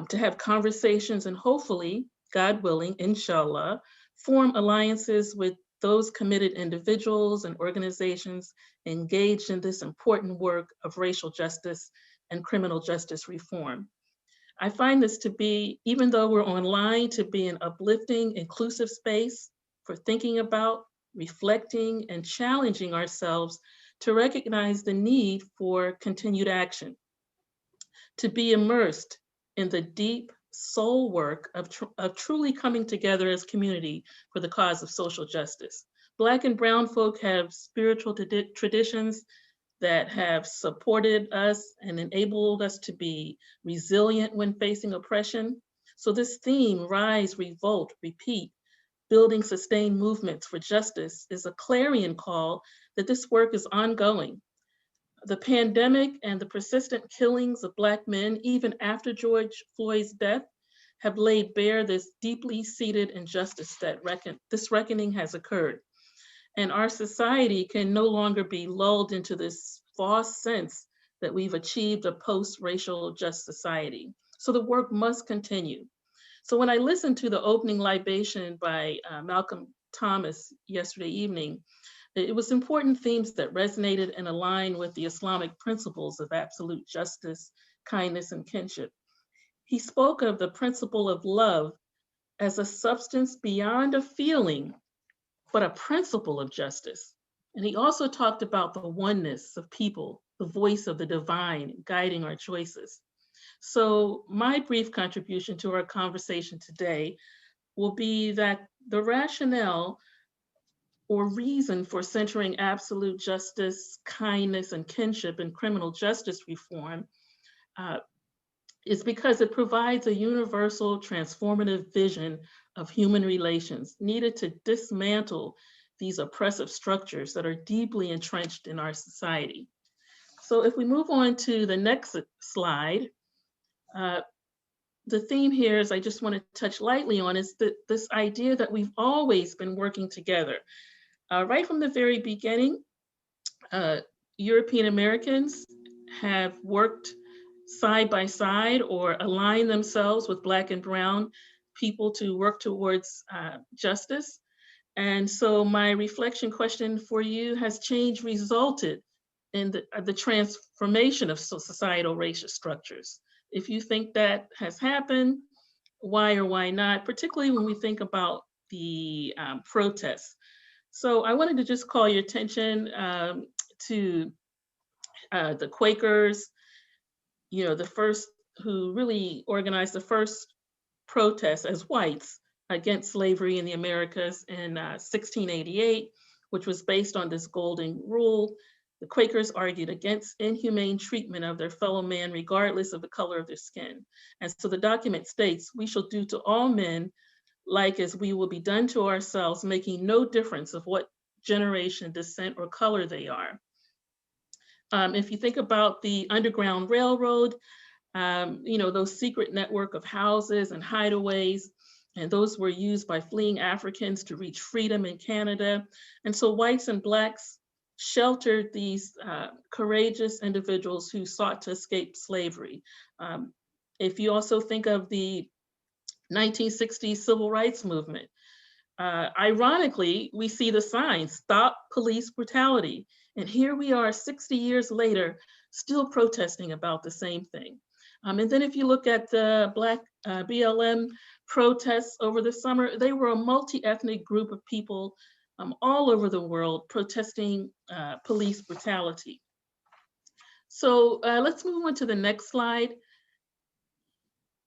to have conversations, and hopefully, God willing, inshallah, form alliances with those committed individuals and organizations engaged in this important work of racial justice and criminal justice reform. I find this to be, even though we're online, to be an uplifting, inclusive space for thinking about, reflecting, and challenging ourselves to recognize the need for continued action, to be immersed in the deep soul work of truly coming together as community for the cause of social justice. Black and brown folk have spiritual traditions that have supported us and enabled us to be resilient when facing oppression. So this theme, rise, revolt, repeat, building sustained movements for justice, is a clarion call that this work is ongoing. The pandemic and the persistent killings of Black men, even after George Floyd's death, have laid bare this deeply seated injustice that this reckoning has occurred. And our society can no longer be lulled into this false sense that we've achieved a post-racial just society. So the work must continue. So when I listened to the opening libation by Malcolm Thomas yesterday evening, it was important themes that resonated and aligned with the Islamic principles of absolute justice, kindness, and kinship. He spoke of the principle of love as a substance beyond a feeling, but a principle of justice. And he also talked about the oneness of people, the voice of the divine guiding our choices. So my brief contribution to our conversation today will be that the rationale or reason for centering absolute justice, kindness, and kinship in criminal justice reform is because it provides a universal transformative vision of human relations needed to dismantle these oppressive structures that are deeply entrenched in our society. So if we move on to the next slide, the theme here is I just want to touch lightly on is this idea that we've always been working together. Right from the very beginning, European Americans have worked side by side or align themselves with Black and Brown people to work towards justice. And so my reflection question for you, has change resulted in the transformation of societal racial structures? If you think that has happened, why or why not, particularly when we think about the protests. So I wanted to just call your attention to the Quakers, the first who really organized the first protests as whites against slavery in the Americas in 1688, which was based on this golden rule. The Quakers argued against inhumane treatment of their fellow man, regardless of the color of their skin. And so the document states, "We shall do to all men like as we will be done to ourselves, making no difference of what generation, descent, or color they are." If you think about the Underground Railroad, those secret network of houses and hideaways, and those were used by fleeing Africans to reach freedom in Canada. And so whites and Blacks sheltered these courageous individuals who sought to escape slavery. If you also think of the 1960s civil rights movement, ironically, we see the sign, "Stop Police Brutality." And here we are 60 years later, still protesting about the same thing. And then if you look at the Black BLM protests over the summer, they were a multi-ethnic group of people all over the world protesting police brutality. So let's move on to the next slide.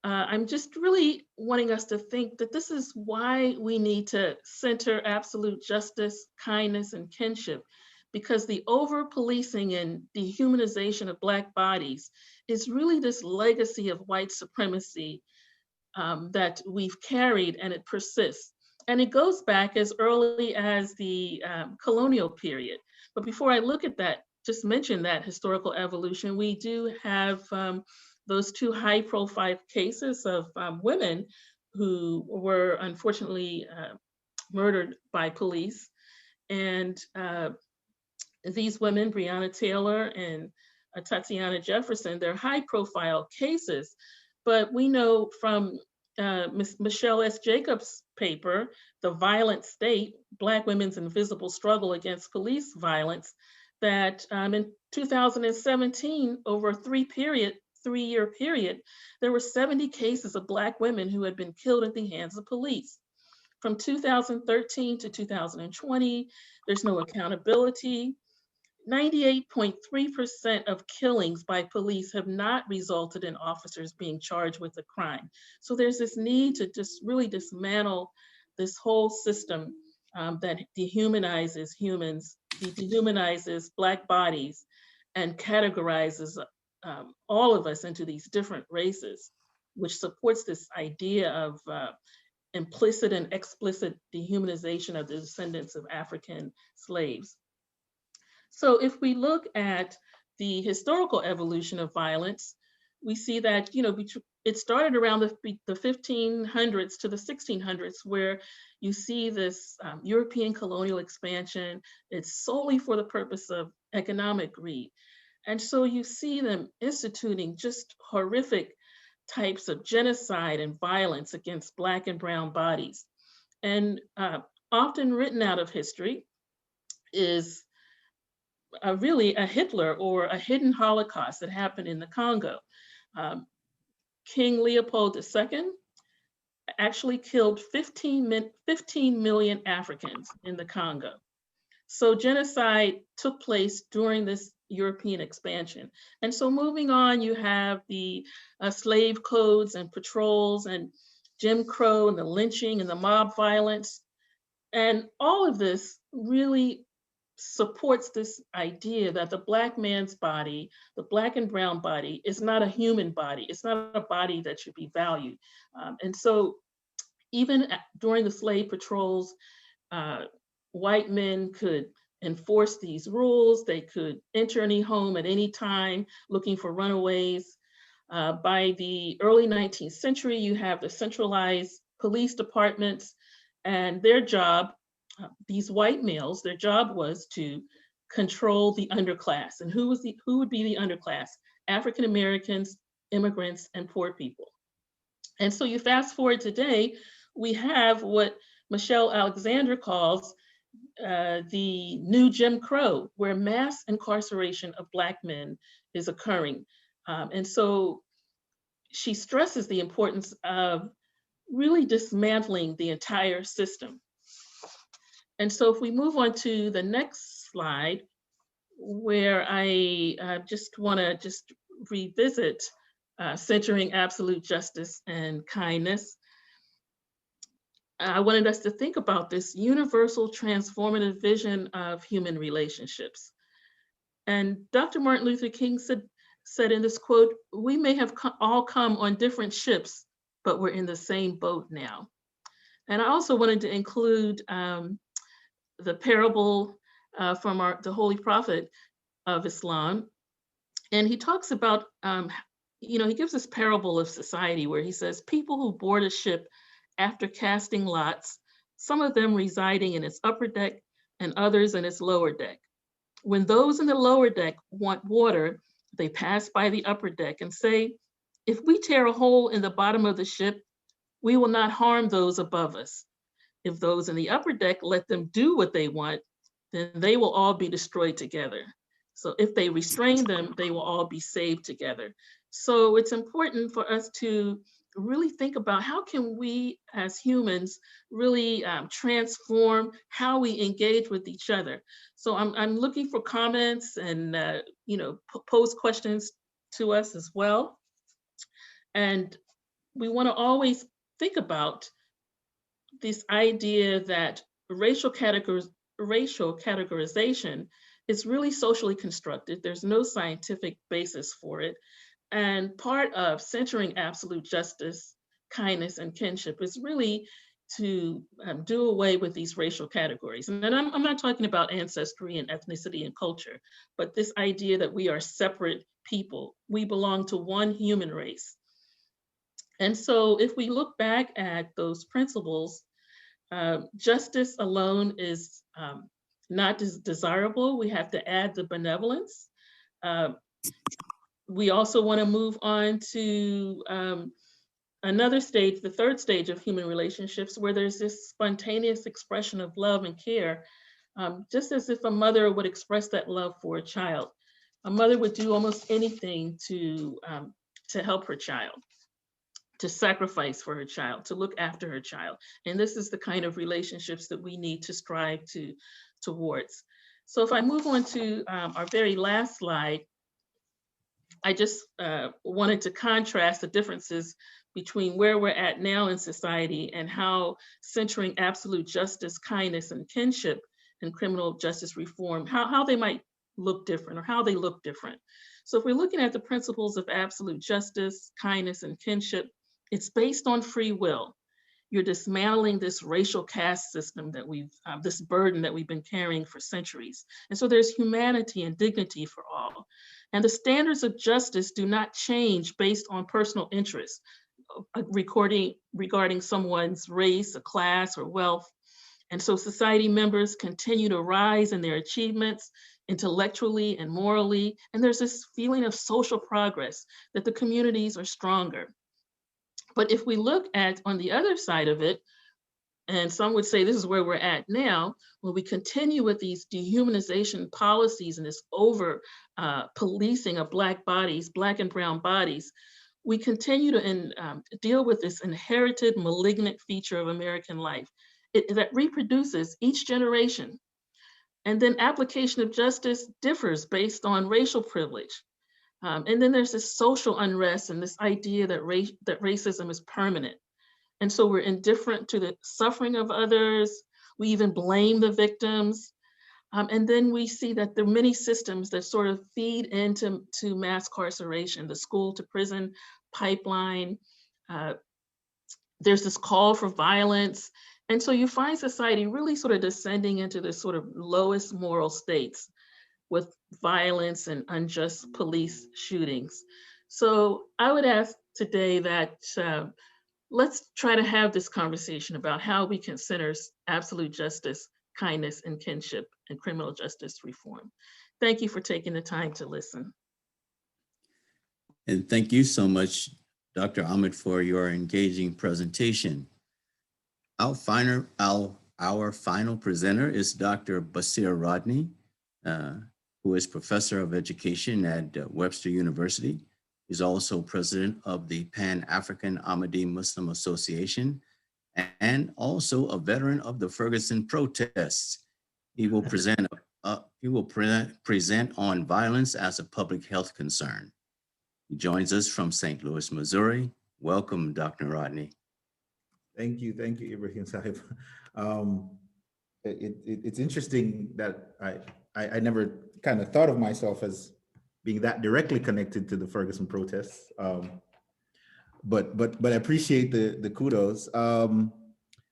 I'm just really wanting us to think that this is why we need to center absolute justice, kindness, and kinship, because the over-policing and dehumanization of Black bodies is really this legacy of white supremacy that we've carried, and it persists. And it goes back as early as the colonial period. But before I look at that, just mention that historical evolution, we do have those two high-profile cases of women who were unfortunately murdered by police. And these women, Breonna Taylor and Tatiana Jefferson, they're high-profile cases. But we know from Michelle S. Jacobs' paper, The Violent State, Black Women's Invisible Struggle Against Police Violence, that in 2017, over a three-year period, there were 70 cases of Black women who had been killed at the hands of police. From 2013 to 2020, there's no accountability. 98.3% of killings by police have not resulted in officers being charged with a crime. So there's this need to just really dismantle this whole system that dehumanizes humans, dehumanizes Black bodies, and categorizes all of us into these different races, which supports this idea of implicit and explicit dehumanization of the descendants of African slaves. So if we look at the historical evolution of violence, we see that it started around the 1500s to the 1600s, where you see this European colonial expansion. It's solely for the purpose of economic greed. And so you see them instituting just horrific types of genocide and violence against Black and brown bodies. And often written out of history is really a Hitler or a hidden Holocaust that happened in the Congo. King Leopold II actually killed 15 million Africans in the Congo. So genocide took place during this European expansion. And so moving on, you have the slave codes and patrols and Jim Crow and the lynching and the mob violence. And all of this really supports this idea that the Black man's body, the Black and brown body, is not a human body. It's not a body that should be valued. And so even during the slave patrols, white men could enforce these rules. They could enter any home at any time looking for runaways. By the early 19th century, you have the centralized police departments, and their job, these white males, their job was to control the underclass. And who would be the underclass? African Americans, immigrants, and poor people. And so you fast forward today, we have what Michelle Alexander calls the new Jim Crow, where mass incarceration of Black men is occurring. And so she stresses the importance of really dismantling the entire system. And so if we move on to the next slide, where I just want to just revisit centering absolute justice and kindness. I wanted us to think about this universal transformative vision of human relationships. And Dr. Martin Luther King said in this quote, "We may have all come on different ships, but we're in the same boat now." And I also wanted to include the parable from the Holy Prophet of Islam. And he talks about, he gives this parable of society where he says, people who board a ship after casting lots, some of them residing in its upper deck and others in its lower deck. When those in the lower deck want water, they pass by the upper deck and say, if we tear a hole in the bottom of the ship, we will not harm those above us. If those in the upper deck let them do what they want, then they will all be destroyed together. So if they restrain them, they will all be saved together. So it's important for us to really think about how can we as humans really transform how we engage with each other. So I'm looking for comments and pose questions to us as well. And we want to always think about this idea that racial categorization is really socially constructed. There's no scientific basis for it. And part of centering absolute justice, kindness, and kinship is really to do away with these racial categories. And then I'm not talking about ancestry and ethnicity and culture, but this idea that we are separate people. We belong to one human race. And so if we look back at those principles, justice alone is not desirable. We have to add the benevolence. We also want to move on to another stage, the third stage of human relationships, where there's this spontaneous expression of love and care, just as if a mother would express that love for a child. A mother would do almost anything to help her child, to sacrifice for her child, to look after her child. And this is the kind of relationships that we need to strive towards. So if I move on to our very last slide, I just wanted to contrast the differences between where we're at now in society and how centering absolute justice, kindness, and kinship and criminal justice reform, how they might look different or how they look different. So if we're looking at the principles of absolute justice, kindness, and kinship, it's based on free will. You're dismantling this racial caste system that this burden that we've been carrying for centuries. And so there's humanity and dignity for all. And the standards of justice do not change based on personal interests regarding someone's race, a class, or wealth. And so society members continue to rise in their achievements intellectually and morally. And there's this feeling of social progress, that the communities are stronger. But if we look at on the other side of it, and some would say this is where we're at now, when we continue with these dehumanization policies and this over policing of Black bodies, Black and brown bodies, we continue to deal with this inherited malignant feature of American life that reproduces each generation. And then application of justice differs based on racial privilege. And then there's this social unrest and this idea that racism is permanent. And so we're indifferent to the suffering of others. We even blame the victims. And then we see that there are many systems that sort of feed into mass incarceration, the school to prison pipeline. There's this call for violence. And so you find society really sort of descending into this sort of lowest moral states with violence and unjust police shootings. So I would ask today that let's try to have this conversation about how we can center absolute justice, kindness, and kinship in criminal justice reform. Thank you for taking the time to listen. And thank you so much, Dr. Ahmed, for your engaging presentation. Our final presenter is Dr. Basir Rodney, who is Professor of Education at Webster University. He's also president of the Pan-African Ahmadi Muslim Association and also a veteran of the Ferguson protests. He will present on violence as a public health concern. He joins us from St. Louis, Missouri. Welcome, Dr. Rodney. Thank you, Ibrahim Sahib. It's interesting that I never kind of thought of myself as being that directly connected to the Ferguson protests, but I appreciate the kudos.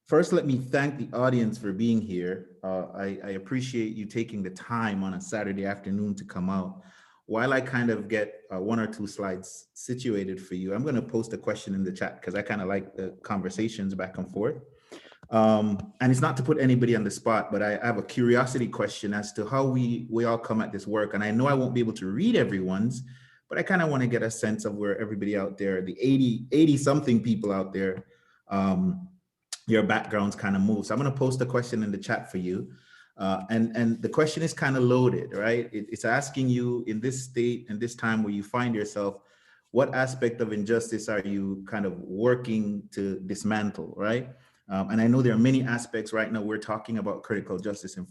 First, let me thank the audience for being here. I appreciate you taking the time on a Saturday afternoon to come out. While I kind of get one or two slides situated for you, I'm going to post a question in the chat because I kind of like the conversations back and forth. And it's not to put anybody on the spot, but I have a curiosity question as to how we all come at this work. And I know I won't be able to read everyone's, but I kind of want to get a sense of where everybody out there, the 80 something people out there, your backgrounds kind of move. So I'm going to post a question in the chat for you. And the question is kind of loaded, right? It's asking you in this state and this time where you find yourself, what aspect of injustice are you kind of working to dismantle, right? And I know there are many aspects right now. We're talking about critical justice and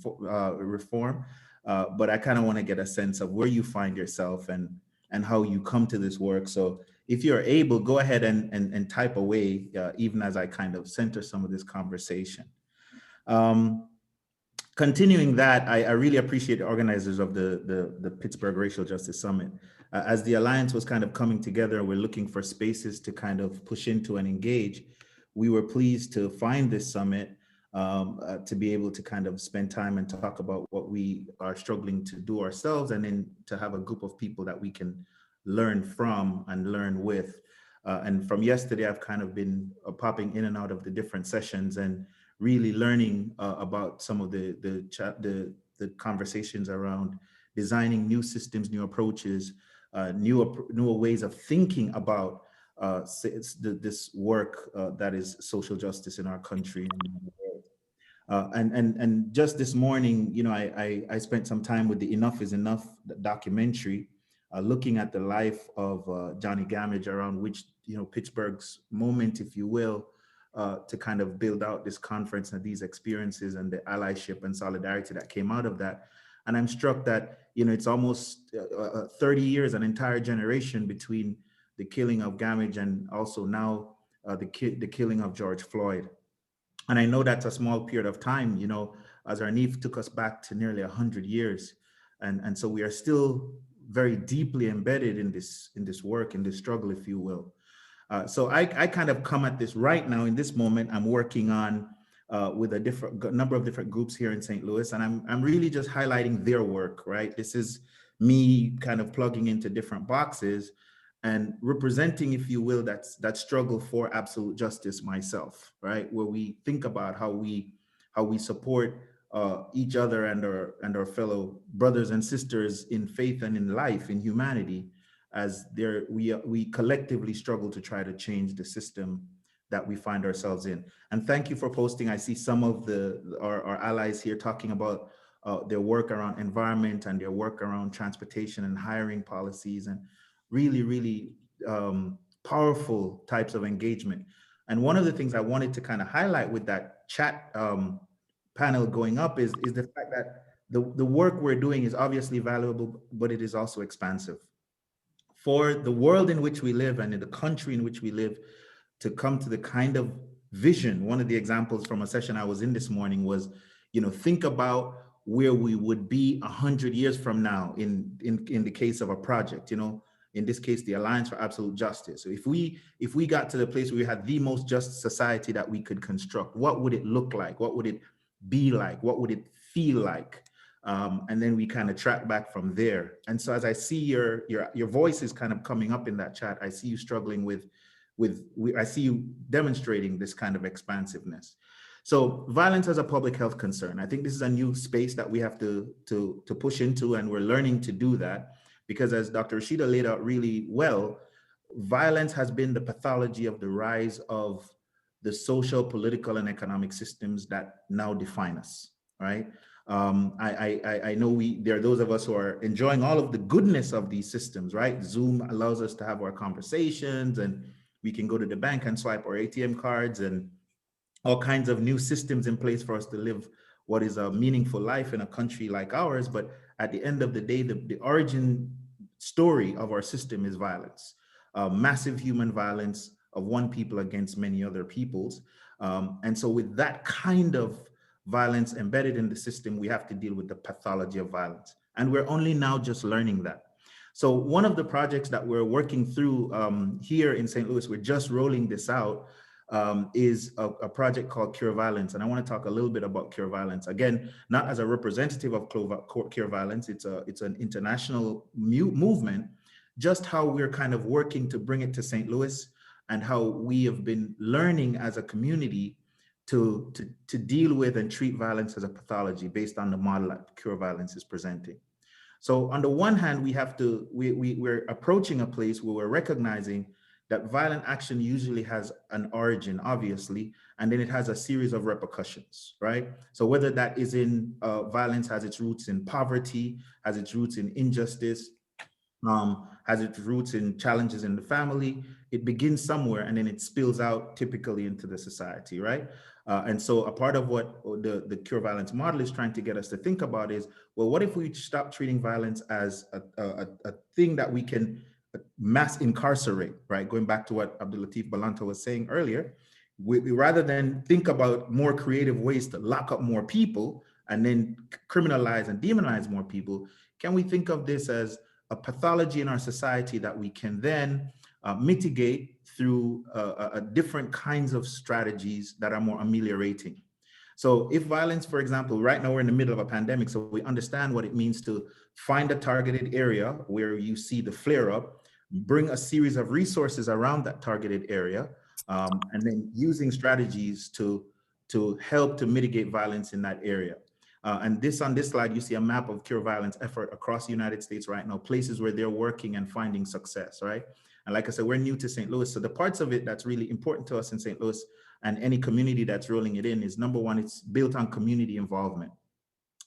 reform, but I kind of want to get a sense of where you find yourself and how you come to this work. So if you're able, go ahead and type away, even as I kind of center some of this conversation. Continuing that, I really appreciate the organizers of the Pittsburgh Racial Justice Summit. As the Alliance was kind of coming together, we're looking for spaces to kind of push into and engage. We were pleased to find this summit to be able to kind of spend time and talk about what we are struggling to do ourselves, and then to have a group of people that we can learn from and learn with. And from yesterday, I've kind of been popping in and out of the different sessions and really learning about some of the conversations around designing new systems, new approaches, newer ways of thinking about this work that is social justice in our country and in the world. And just this morning, you know, I spent some time with the Enough is Enough documentary, looking at the life of Johnny Gamage, around which, you know, Pittsburgh's moment, if you will, to kind of build out this conference and these experiences and the allyship and solidarity that came out of that. And I'm struck that, you know, it's almost 30 years, an entire generation between the killing of Gamage and also now the killing of George Floyd. And I know that's a small period of time, you know, as Arnif took us back to nearly 100 years. And so we are still very deeply embedded in this work, in this struggle, if you will. So I kind of come at this right now in this moment. I'm working on with a number of different groups here in St. Louis, and I'm really just highlighting their work, right? This is me kind of plugging into different boxes and representing, if you will, that struggle for absolute justice myself, right? Where we think about how we support each other and our fellow brothers and sisters in faith and in life, in humanity, as we collectively struggle to try to change the system that we find ourselves in. And thank you for posting. I see some of our allies here talking about their work around environment and their work around transportation and hiring policies, and really, really powerful types of engagement. And one of the things I wanted to kind of highlight with that chat panel going up is the fact that the work we're doing is obviously valuable, but it is also expansive. For the world in which we live and in the country in which we live to come to the kind of vision, one of the examples from a session I was in this morning was, think about where we would be 100 years from now in the case of a project, in this case, the Alliance for Absolute Justice. So if we got to the place where we had the most just society that we could construct, what would it look like? What would it be like? What would it feel like? And then we kind of track back from there. And so as I see your voice is kind of coming up in that chat, I see you struggling I see you demonstrating this kind of expansiveness. So violence as a public health concern. I think this is a new space that we have to push into, and we're learning to do that because, as Dr. Rashida laid out really well, violence has been the pathology of the rise of the social, political, and economic systems that now define us, right? I know there are those of us who are enjoying all of the goodness of these systems, right? Zoom allows us to have our conversations, and we can go to the bank and swipe our ATM cards, and all kinds of new systems in place for us to live what is a meaningful life in a country like ours. But at the end of the day, the origin story of our system is violence, massive human violence of one people against many other peoples. And so with that kind of violence embedded in the system, we have to deal with the pathology of violence. And we're only now just learning that. So one of the projects that we're working through here in St. Louis, we're just rolling this out, is a project called Cure Violence. And I want to talk a little bit about Cure Violence. Again, not as a representative of Cure Violence, it's an international movement, just how we're kind of working to bring it to St. Louis and how we have been learning as a community to deal with and treat violence as a pathology based on the model that Cure Violence is presenting. So on the one hand, we're approaching a place where we're recognizing that violent action usually has an origin, obviously, and then it has a series of repercussions, right? So whether that is in violence has its roots in poverty, has its roots in injustice, has its roots in challenges in the family, it begins somewhere and then it spills out typically into the society, right? And so a part of what the Cure Violence model is trying to get us to think about is, well, what if we stop treating violence as a thing that we can mass incarcerate, right? Going back to what Abdul Latif Balanta was saying earlier, we rather than think about more creative ways to lock up more people and then criminalize and demonize more people, can we think of this as a pathology in our society that we can then mitigate through different kinds of strategies that are more ameliorating? So if violence, for example, right now we're in the middle of a pandemic, so we understand what it means to find a targeted area where you see the flare up, bring a series of resources around that targeted area, and then using strategies to help to mitigate violence in that area. And on this slide, you see a map of Cure Violence effort across the United States right now, places where they're working and finding success, right? And like I said, we're new to St. Louis. So the parts of it that's really important to us in St. Louis and any community that's rolling it in is, number one, it's built on community involvement.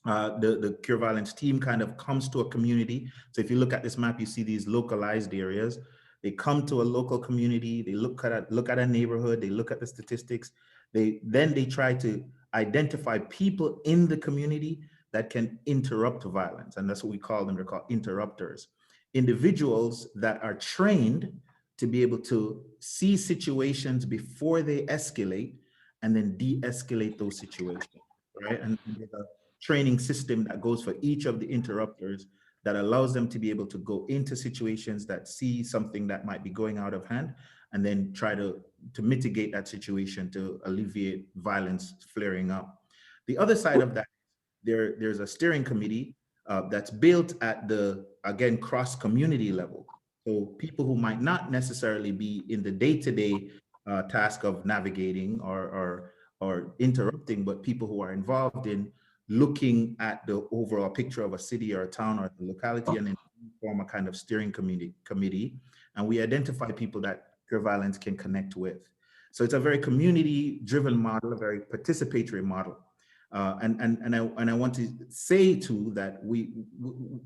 The Cure Violence team kind of comes to a community. So if you look at this map, you see these localized areas. They come to a local community, they look at a neighborhood, they look at the statistics. Then they try to identify people in the community that can interrupt violence. And that's what we call them, they're called interrupters. Individuals that are trained to be able to see situations before they escalate and then de-escalate those situations, right? And there's a training system that goes for each of the interrupters that allows them to be able to go into situations that see something that might be going out of hand and then try to mitigate that situation to alleviate violence flaring up. The other side of that, there's a steering committee that's built at the, again, cross-community level. So people who might not necessarily be in the day-to-day task of navigating or interrupting, but people who are involved in looking at the overall picture of a city or a town or the locality, and then form a kind of steering committee. And we identify people that Cure Violence can connect with. So it's a very community-driven model, a very participatory model. And I want to say too that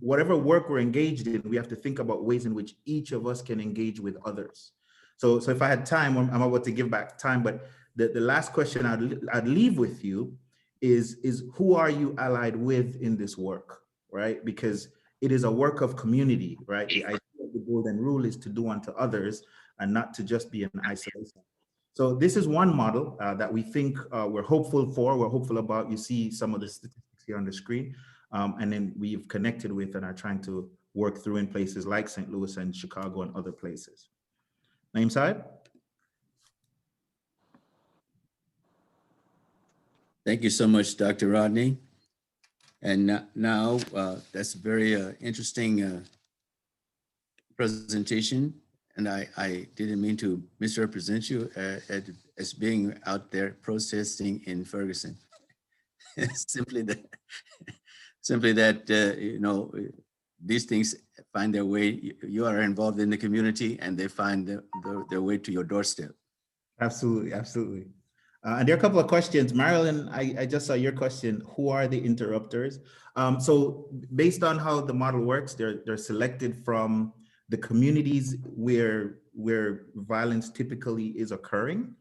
whatever work we're engaged in, we have to think about ways in which each of us can engage with others. So if I had time, I'm about to give back time, but the last question I'd leave with you is who are you allied with in this work, right? Because it is a work of community, right? The idea of the golden rule is to do unto others and not to just be in isolation. So this is one model that we think we're hopeful about. You see some of the statistics here on the screen, and then we've connected with and are trying to work through in places like St. Louis and Chicago and other places. Naeem Said? Thank you so much, Dr. Rodney. And now that's a very interesting presentation. And I didn't mean to misrepresent you as being out there protesting in Ferguson. simply that you know, these things find their way. You are involved in the community, and they find their way to your doorstep. Absolutely, absolutely. And there are a couple of questions. Marilyn, I just saw your question. Who are the interrupters? So based on how the model works, they're selected from the communities where violence typically is occurring.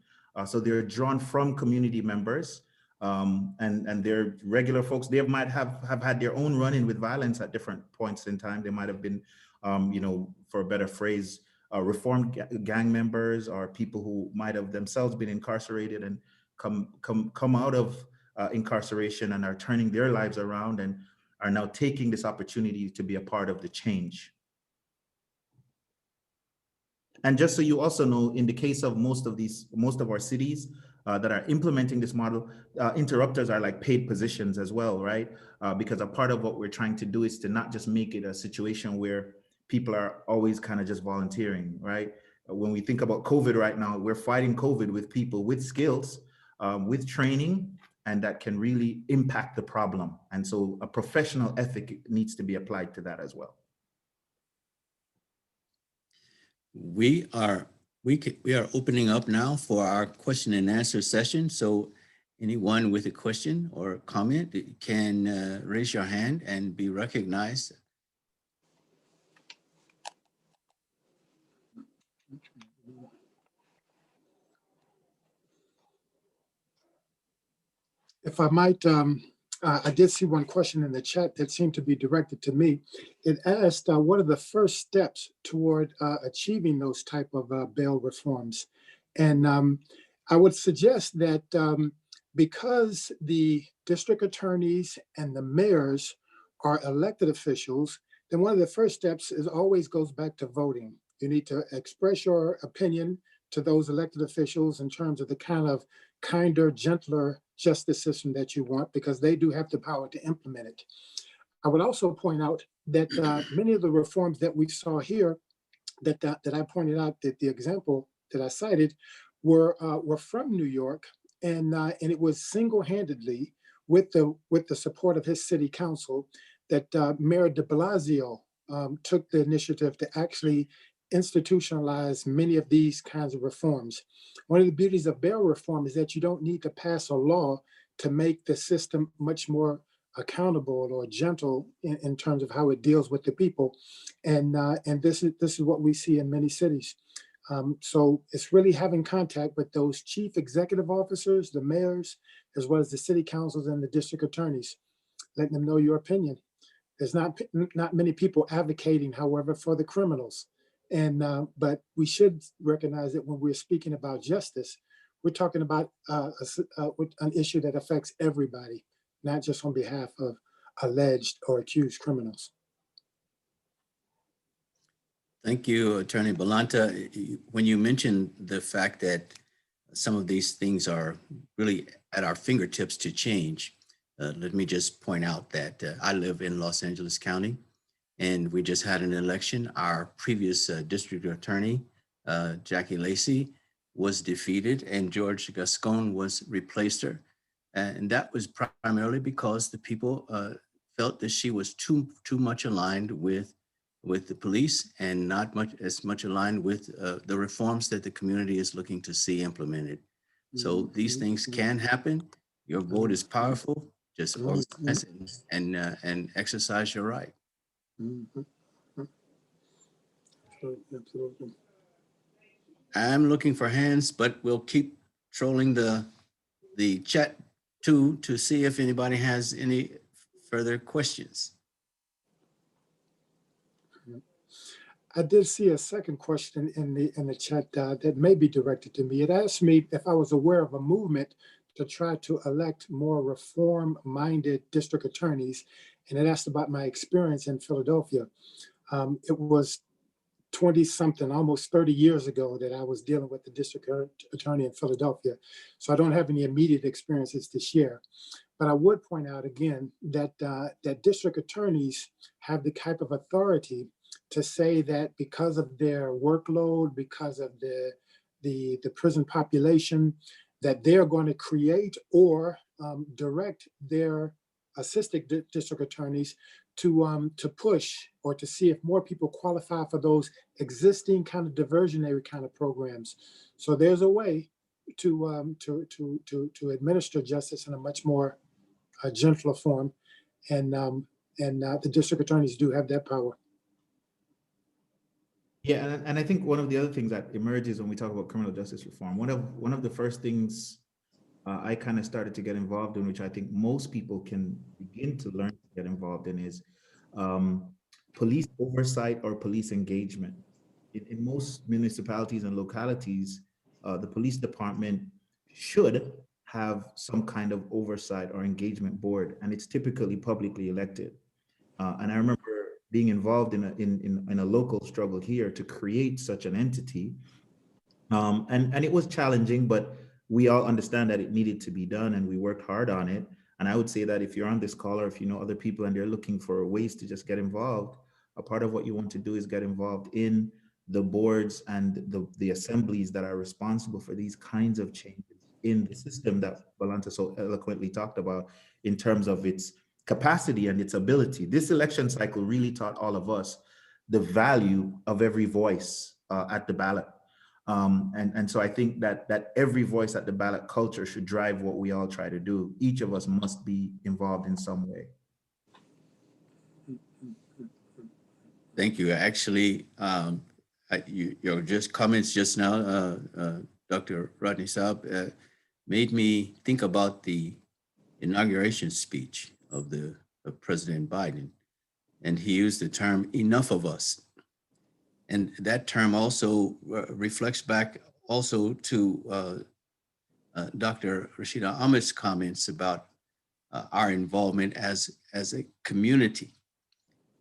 So they're drawn from community members, and they're regular folks. They might have had their own run-in with violence at different points in time. They might have been, you know, for a better phrase, reformed gang members, or people who might have themselves been incarcerated and come out of incarceration and are turning their lives around and are now taking this opportunity to be a part of the change. And just so you also know, in the case of most of our cities that are implementing this model, interrupters are like paid positions as well, right? Because a part of what we're trying to do is to not just make it a situation where people are always kind of just volunteering, right? When we think about COVID right now, we're fighting COVID with people with skills, with training, and that can really impact the problem. And so a professional ethic needs to be applied to that as well. We are opening up now for our question and answer session. So anyone with a question or comment can raise your hand and be recognized. If I might, I did see one question in the chat that seemed to be directed to me. It asked, what are the first steps toward achieving those type of bail reforms? And I would suggest that because the district attorneys and the mayors are elected officials, then one of the first steps is always goes back to voting. You need to express your opinion to those elected officials in terms of the kind of kinder, gentler justice system that you want, because they do have the power to implement it. I would also point out that many of the reforms that we saw here, that I pointed out, that the example that I cited were from New York, and it was single-handedly with the support of his city council that Mayor de Blasio took the initiative to actually institutionalize many of these kinds of reforms. One of the beauties of bail reform is that you don't need to pass a law to make the system much more accountable or gentle in terms of how it deals with the people. And this is what we see in many cities. So it's really having contact with those chief executive officers, the mayors, as well as the city councils and the district attorneys, letting them know your opinion. There's not many people advocating, however, for the criminals. And but we should recognize that when we're speaking about justice, we're talking about an issue that affects everybody, not just on behalf of alleged or accused criminals. Thank you, Attorney Balanta. When you mentioned the fact that some of these things are really at our fingertips to change, let me just point out that I live in Los Angeles County, and we just had an election. Our previous district attorney, Jackie Lacey, was defeated, and George Gascon replaced her. And that was primarily because the people felt that she was too much aligned with the police and not as much aligned with the reforms that the community is looking to see implemented. So these things can happen. Your vote is powerful. Just organize and exercise your right. Absolutely. I'm looking for hands, but we'll keep trolling the chat 2 to see if anybody has any further questions. I did see a second question in the chat that may be directed to me. It asked me if I was aware of a movement to try to elect more reform-minded district attorneys, and it asked about my experience in Philadelphia. It was 20-something, almost 30 years ago that I was dealing with the district attorney in Philadelphia. So I don't have any immediate experiences to share. But I would point out again that that district attorneys have the type of authority to say that because of their workload, because of the prison population, that they're going to create or direct their assistant district attorneys to push or to see if more people qualify for those existing kind of diversionary kind of programs. So there's a way to administer justice in a much more gentler form, and the district attorneys do have that power. Yeah, and I think one of the other things that emerges when we talk about criminal justice reform, one of the first things I kind of started to get involved in, which I think most people can begin to learn to get involved in, is police oversight or police engagement. In most municipalities and localities, the police department should have some kind of oversight or engagement board, and it's typically publicly elected. And I remember being involved in a local struggle here to create such an entity. And it was challenging, but we all understand that it needed to be done, and we worked hard on it. And I would say that if you're on this call, or if you know other people and they're looking for ways to just get involved, a part of what you want to do is get involved in the boards and the assemblies that are responsible for these kinds of changes in the system that Valanta so eloquently talked about in terms of its capacity and its ability. This election cycle really taught all of us the value of every voice at the ballot. And so I think that every voice at the ballot culture should drive what we all try to do. Each of us must be involved in some way. Thank you. Actually, your just comments just now, Dr. Rodney Saab, made me think about the inauguration speech of President Biden. And he used the term, "enough of us." And that term also reflects back also to Dr. Rashida Ahmed's comments about our involvement as a community.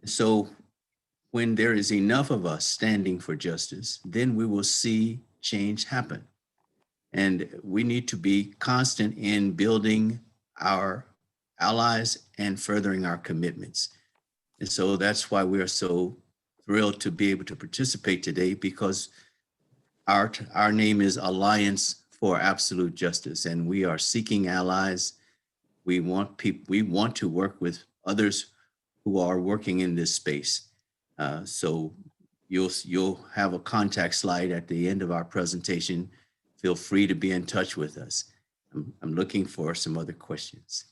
So when there is enough of us standing for justice, then we will see change happen. And we need to be constant in building our allies and furthering our commitments. And so that's why we are so thrilled to be able to participate today, because our name is Alliance for Absolute Justice, and we are seeking allies. We want to work with others who are working in this space. So you'll have a contact slide at the end of our presentation. Feel free to be in touch with us. I'm looking for some other questions.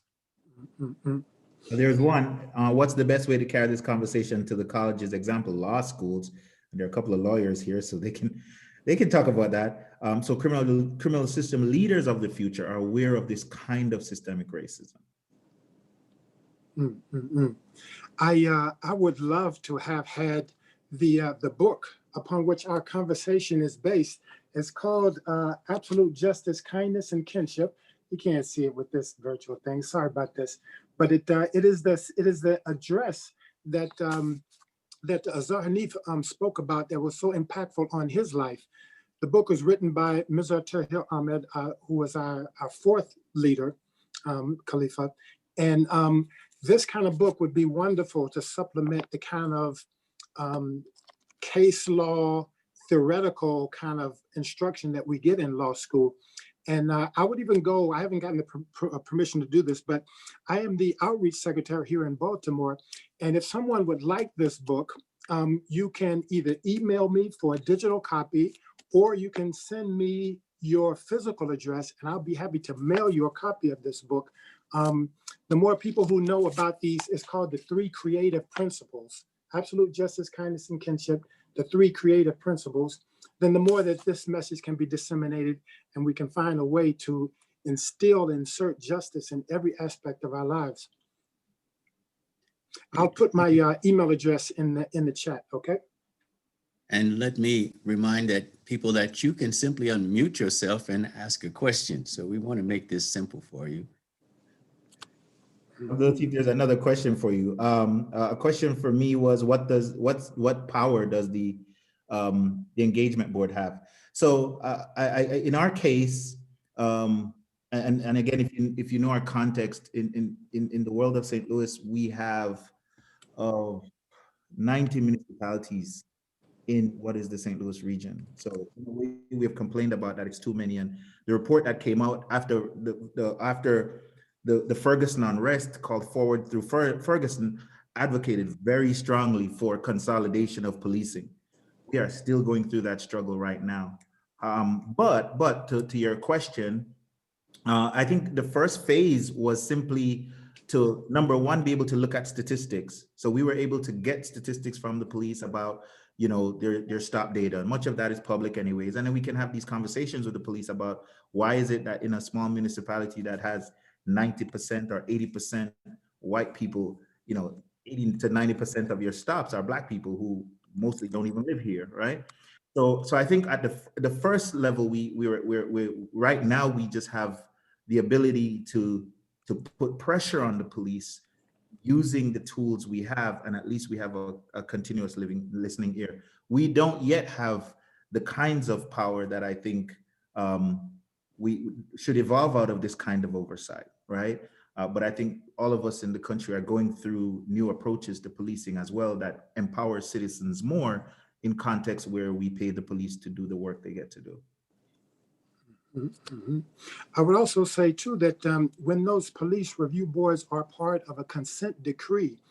There's one. What's the best way to carry this conversation to the colleges, example, law schools? And there are a couple of lawyers here, so they can talk about that. So criminal system leaders of the future are aware of this kind of systemic racism. I would love to have had the book upon which our conversation is based. It's called Absolute Justice, Kindness, and Kinship. You can't see it with this virtual thing. Sorry about this, but it is the address that that Azhar Hanif spoke about that was so impactful on his life. The book was written by Mirza Tahir Ahmed, who was our fourth leader, Khalifa, and this kind of book would be wonderful to supplement the kind of case law, theoretical kind of instruction that we get in law school. And I would even go, I haven't gotten the permission to do this, but I am the outreach secretary here in Baltimore. And if someone would like this book, you can either email me for a digital copy, or you can send me your physical address, and I'll be happy to mail you a copy of this book. The more people who know about these, it's called the 3 Creative Principles: Absolute Justice, Kindness, and Kinship, the 3 Creative Principles, then the more that this message can be disseminated, and we can find a way to insert justice in every aspect of our lives. I'll put my email address in the chat, okay? And let me remind people that you can simply unmute yourself and ask a question. So we want to make this simple for you. Abdul-Latif, there's another question for you. A question for me was, what power does the engagement board have? So in our case, and again, if you know our context, in the world of St. Louis, we have 90 municipalities in what is the St. Louis region. So we have complained about that it's too many. And the report that came out after the Ferguson unrest, called Forward Through Ferguson, advocated very strongly for consolidation of policing. We are still going through that struggle right now. But to your question, I think the first phase was simply to, number one, be able to look at statistics. So we were able to get statistics from the police about, you know, their stop data. Much of that is public anyways. And then we can have these conversations with the police about why is it that in a small municipality that has 90% or 80% white people, you know, 80 to 90% of your stops are Black people who mostly don't even live here, right? So I think at the first level, we're right now, we just have the ability to put pressure on the police using the tools we have, and at least we have a continuous listening ear. We don't yet have the kinds of power that I think we should evolve out of this kind of oversight, right? But I think all of us in the country are going through new approaches to policing as well that empower citizens more in context where we pay the police to do the work they get to do. Mm-hmm. I would also say too that when those police review boards are part of a consent decree,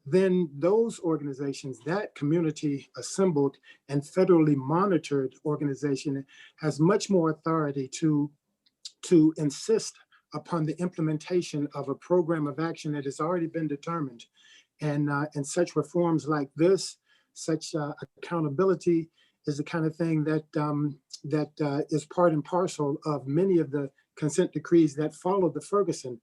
then those organizations, that community assembled and federally monitored organization, has much more authority to insist upon the implementation of a program of action that has already been determined. And such reforms like this, such accountability is the kind of thing that is part and parcel of many of the consent decrees that followed the Ferguson,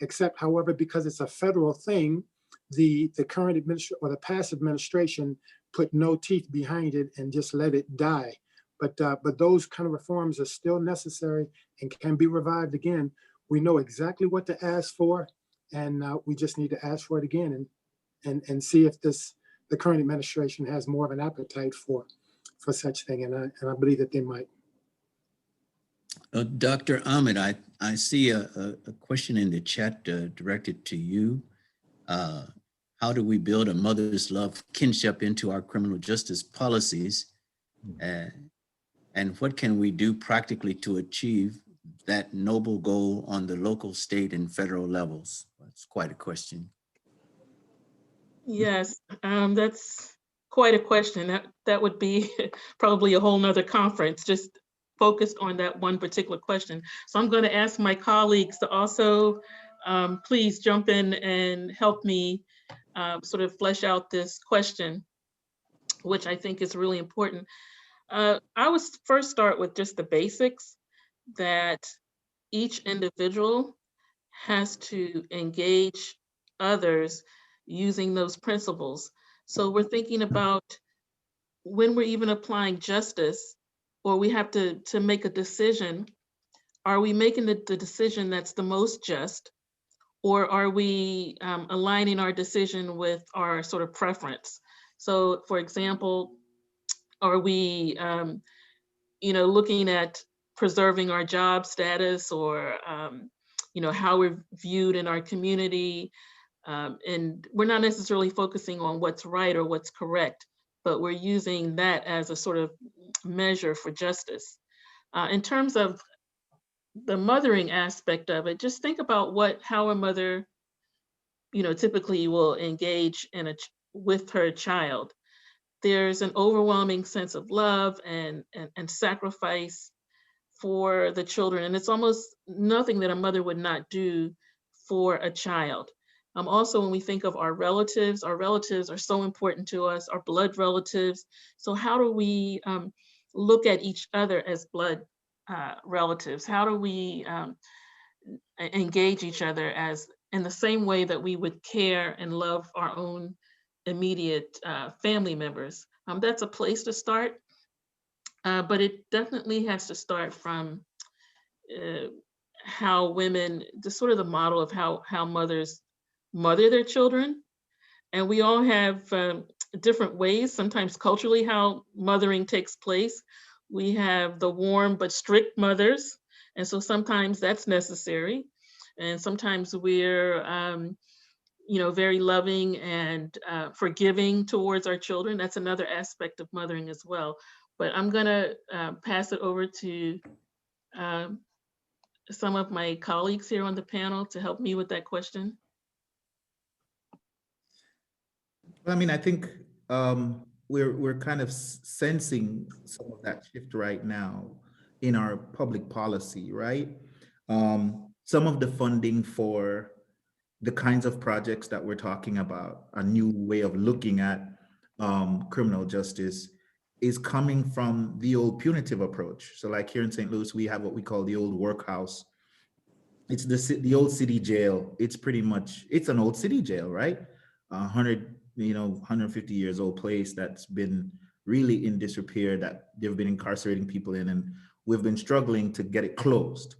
except, however, because it's a federal thing, the current administration or the past administration put no teeth behind it and just let it die. But those kind of reforms are still necessary and can be revived again. We know exactly what to ask for, and we just need to ask for it again and see if the current administration has more of an appetite for such thing, and I believe that they might. Dr. Ahmed, I see a question in the chat directed to you. How do we build a mother's love kinship into our criminal justice policies? And what can we do practically to achieve that noble goal on the local, state, and federal levels? That's quite a question. Yes, that's quite a question. That would be probably a whole nother conference just focused on that one particular question. So I'm going to ask my colleagues to also please jump in and help me sort of flesh out this question, which I think is really important. I would first start with just the basics, that each individual has to engage others using those principles. So we're thinking about when we're even applying justice, or we have to make a decision, are we making the decision that's the most just, or are we aligning our decision with our sort of preference? So for example, are we looking at preserving our job status, or how we're viewed in our community? And we're not necessarily focusing on what's right or what's correct, but we're using that as a sort of measure for justice. In terms of the mothering aspect of it, just think about how a mother, typically will engage with her child. There's an overwhelming sense of love and sacrifice for the children, and it's almost nothing that a mother would not do for a child. Also, when we think of our relatives are so important to us, our blood relatives. So how do we look at each other as blood relatives? How do we engage each other as in the same way that we would care and love our own immediate family members. That's a place to start, but it definitely has to start from how women, just sort of the model of how mothers mother their children. And we all have different ways, sometimes culturally, how mothering takes place. We have the warm but strict mothers, and so sometimes that's necessary. And sometimes we're, very loving and forgiving towards our children. That's another aspect of mothering as well. But I'm gonna pass it over to some of my colleagues here on the panel to help me with that question. Well, I mean, I think we're kind of sensing some of that shift right now in our public policy, right? Some of the funding for the kinds of projects that we're talking about, a new way of looking at criminal justice, is coming from the old punitive approach. So like here in St. Louis, we have what we call the old workhouse. It's the old city jail. It's pretty much, it's an old city jail, right? 150 years old place that's been really in disrepair, that they've been incarcerating people in, and we've been struggling to get it closed.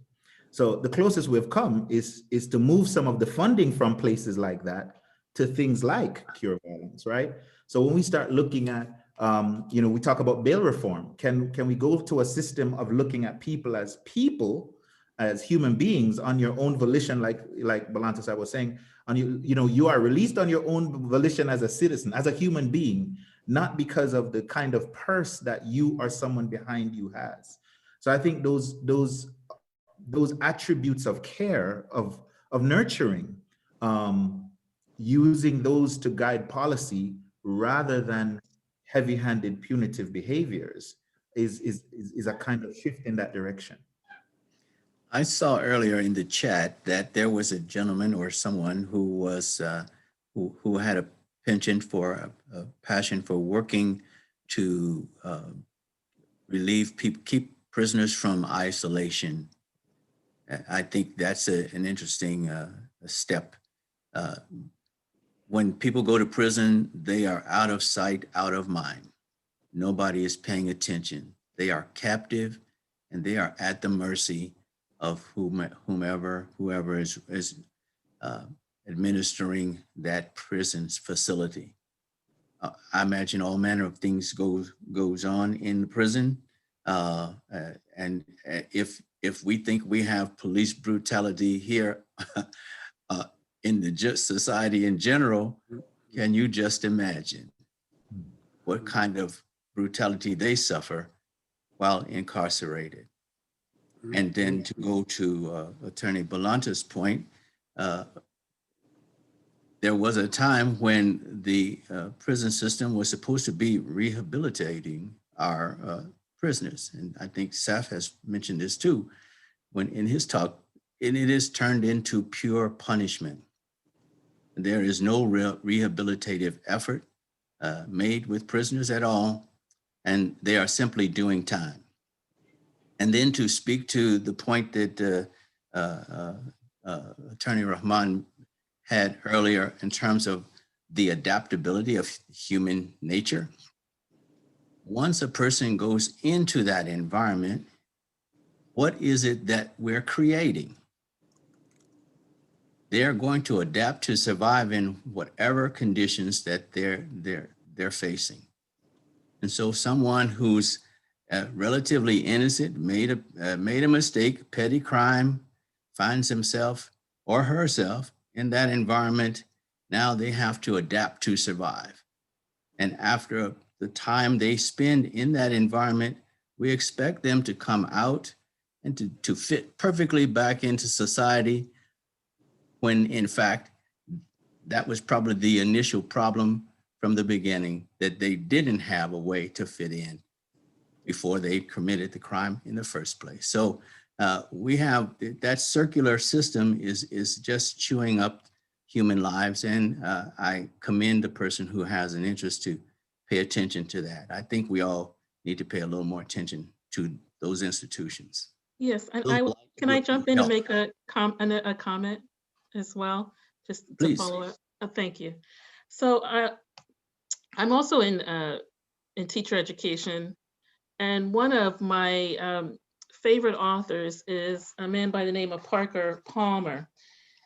So the closest we've come is to move some of the funding from places like that to things like cure violence, right? So when we start looking at, we talk about bail reform. Can we go to a system of looking at people, as human beings on your own volition, like Balantas I was saying, you are released on your own volition as a citizen, as a human being, not because of the kind of purse that you or someone behind you has. So I think those attributes of care, of nurturing, using those to guide policy rather than heavy-handed punitive behaviors is a kind of shift in that direction. I saw earlier in the chat that there was a gentleman or someone who was who had a penchant for a passion for working to relieve people, keep prisoners from isolation. I think that's an interesting step. When people go to prison, they are out of sight, out of mind. Nobody is paying attention. They are captive, and they are at the mercy of whoever is administering that prison's facility. I imagine all manner of things goes on in the prison, and if we think we have police brutality here in the just society in general, can you just imagine what kind of brutality they suffer while incarcerated? And then to go to Attorney Balanta's point, there was a time when the prison system was supposed to be rehabilitating our prisoners. And I think Saf has mentioned this too, when in his talk, and it is turned into pure punishment. There is no real rehabilitative effort made with prisoners at all, and they are simply doing time. And then to speak to the point that Attorney Rahman had earlier in terms of the adaptability of human nature, once a person goes into that environment, what is it that we're creating? They're going to adapt to survive in whatever conditions that they're facing. And so someone who's relatively innocent, made a mistake, petty crime, finds himself or herself in that environment, now they have to adapt to survive. And after the time they spend in that environment, we expect them to come out and to fit perfectly back into society, when in fact, that was probably the initial problem from the beginning, that they didn't have a way to fit in before they committed the crime in the first place. So we have that circular system is just chewing up human lives. And I commend the person who has an interest to pay attention to that. I think we all need to pay a little more attention to those institutions. Yes, and Little can I would jump in and help. make a comment as well, just to Please. follow up? Thank you. So I'm also in teacher education, and one of my favorite authors is a man by the name of Parker Palmer,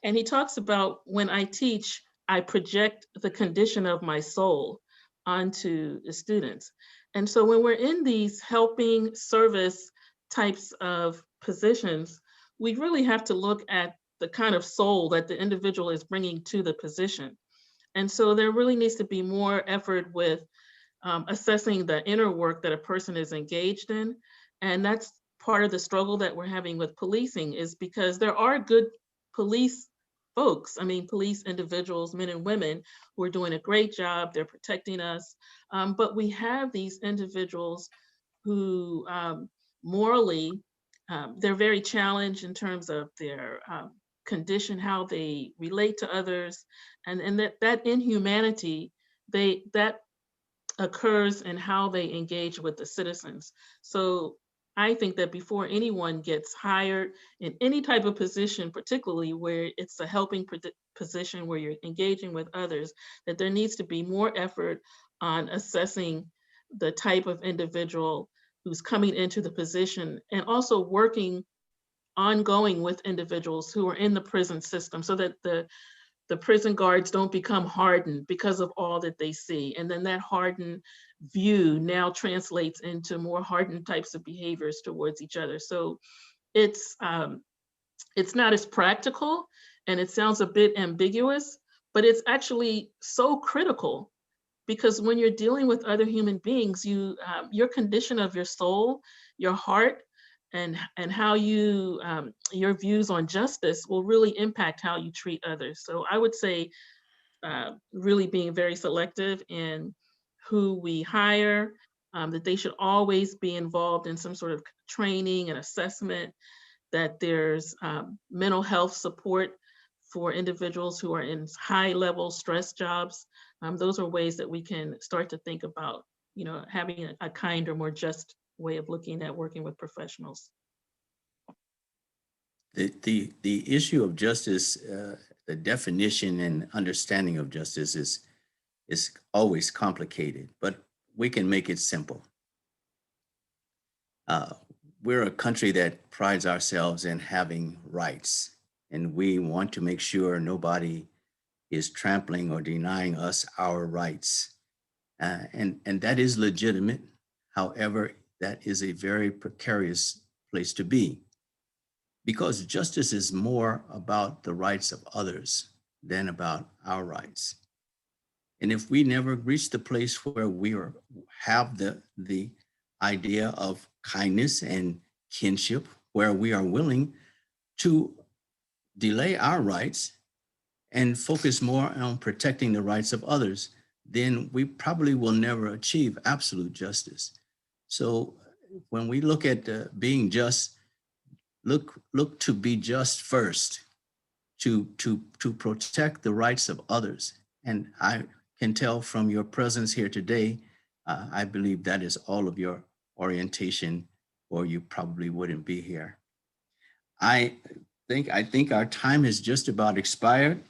and he talks about when I teach, I project the condition of my soul onto the students. And so when we're in these helping service types of positions, we really have to look at the kind of soul that the individual is bringing to the position. And so there really needs to be more effort with assessing the inner work that a person is engaged in. And that's part of the struggle that we're having with policing, is because there are good police folks, I mean, police individuals, men and women, who are doing a great job, they're protecting us. But we have these individuals who morally, they're very challenged in terms of their condition, how they relate to others, and that inhumanity, that occurs in how they engage with the citizens. So I think that before anyone gets hired in any type of position, particularly where it's a helping position where you're engaging with others, that there needs to be more effort on assessing the type of individual who's coming into the position, and also working ongoing with individuals who are in the prison system, so that the prison guards don't become hardened because of all that they see. And then that hardened view now translates into more hardened types of behaviors towards each other. So it's not as practical, and it sounds a bit ambiguous, but it's actually so critical, because when you're dealing with other human beings, your condition of your soul, your heart, and how you your views on justice will really impact how you treat others. So I would say really being very selective in who we hire, that they should always be involved in some sort of training and assessment, that there's mental health support for individuals who are in high level stress jobs. Those are ways that we can start to think about, having a kinder, more just way of looking at working with professionals. The issue of justice, the definition and understanding of justice is always complicated, but we can make it simple. We're a country that prides ourselves in having rights, and we want to make sure nobody is trampling or denying us our rights. And that is legitimate. However, that is a very precarious place to be, because justice is more about the rights of others than about our rights. And if we never reach the place where we have the idea of kindness and kinship, where we are willing to delay our rights and focus more on protecting the rights of others, then we probably will never achieve absolute justice. So when we look at being just, look to be just first, to protect the rights of others. And I can tell from your presence here today, I believe that is all of your orientation, or you probably wouldn't be here. I think our time has just about expired.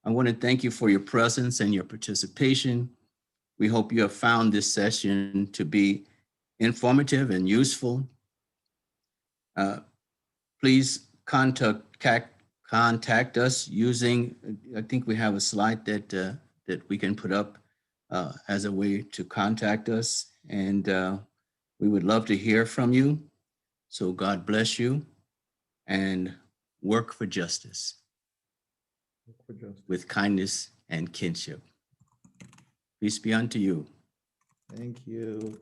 I want to thank you for your presence and your participation. We hope you have found this session to be informative and useful. Please contact us using, I think we have a slide that we can put up as a way to contact us. And we would love to hear from you. So God bless you, and work for justice with kindness and kinship. Peace be unto you. Thank you.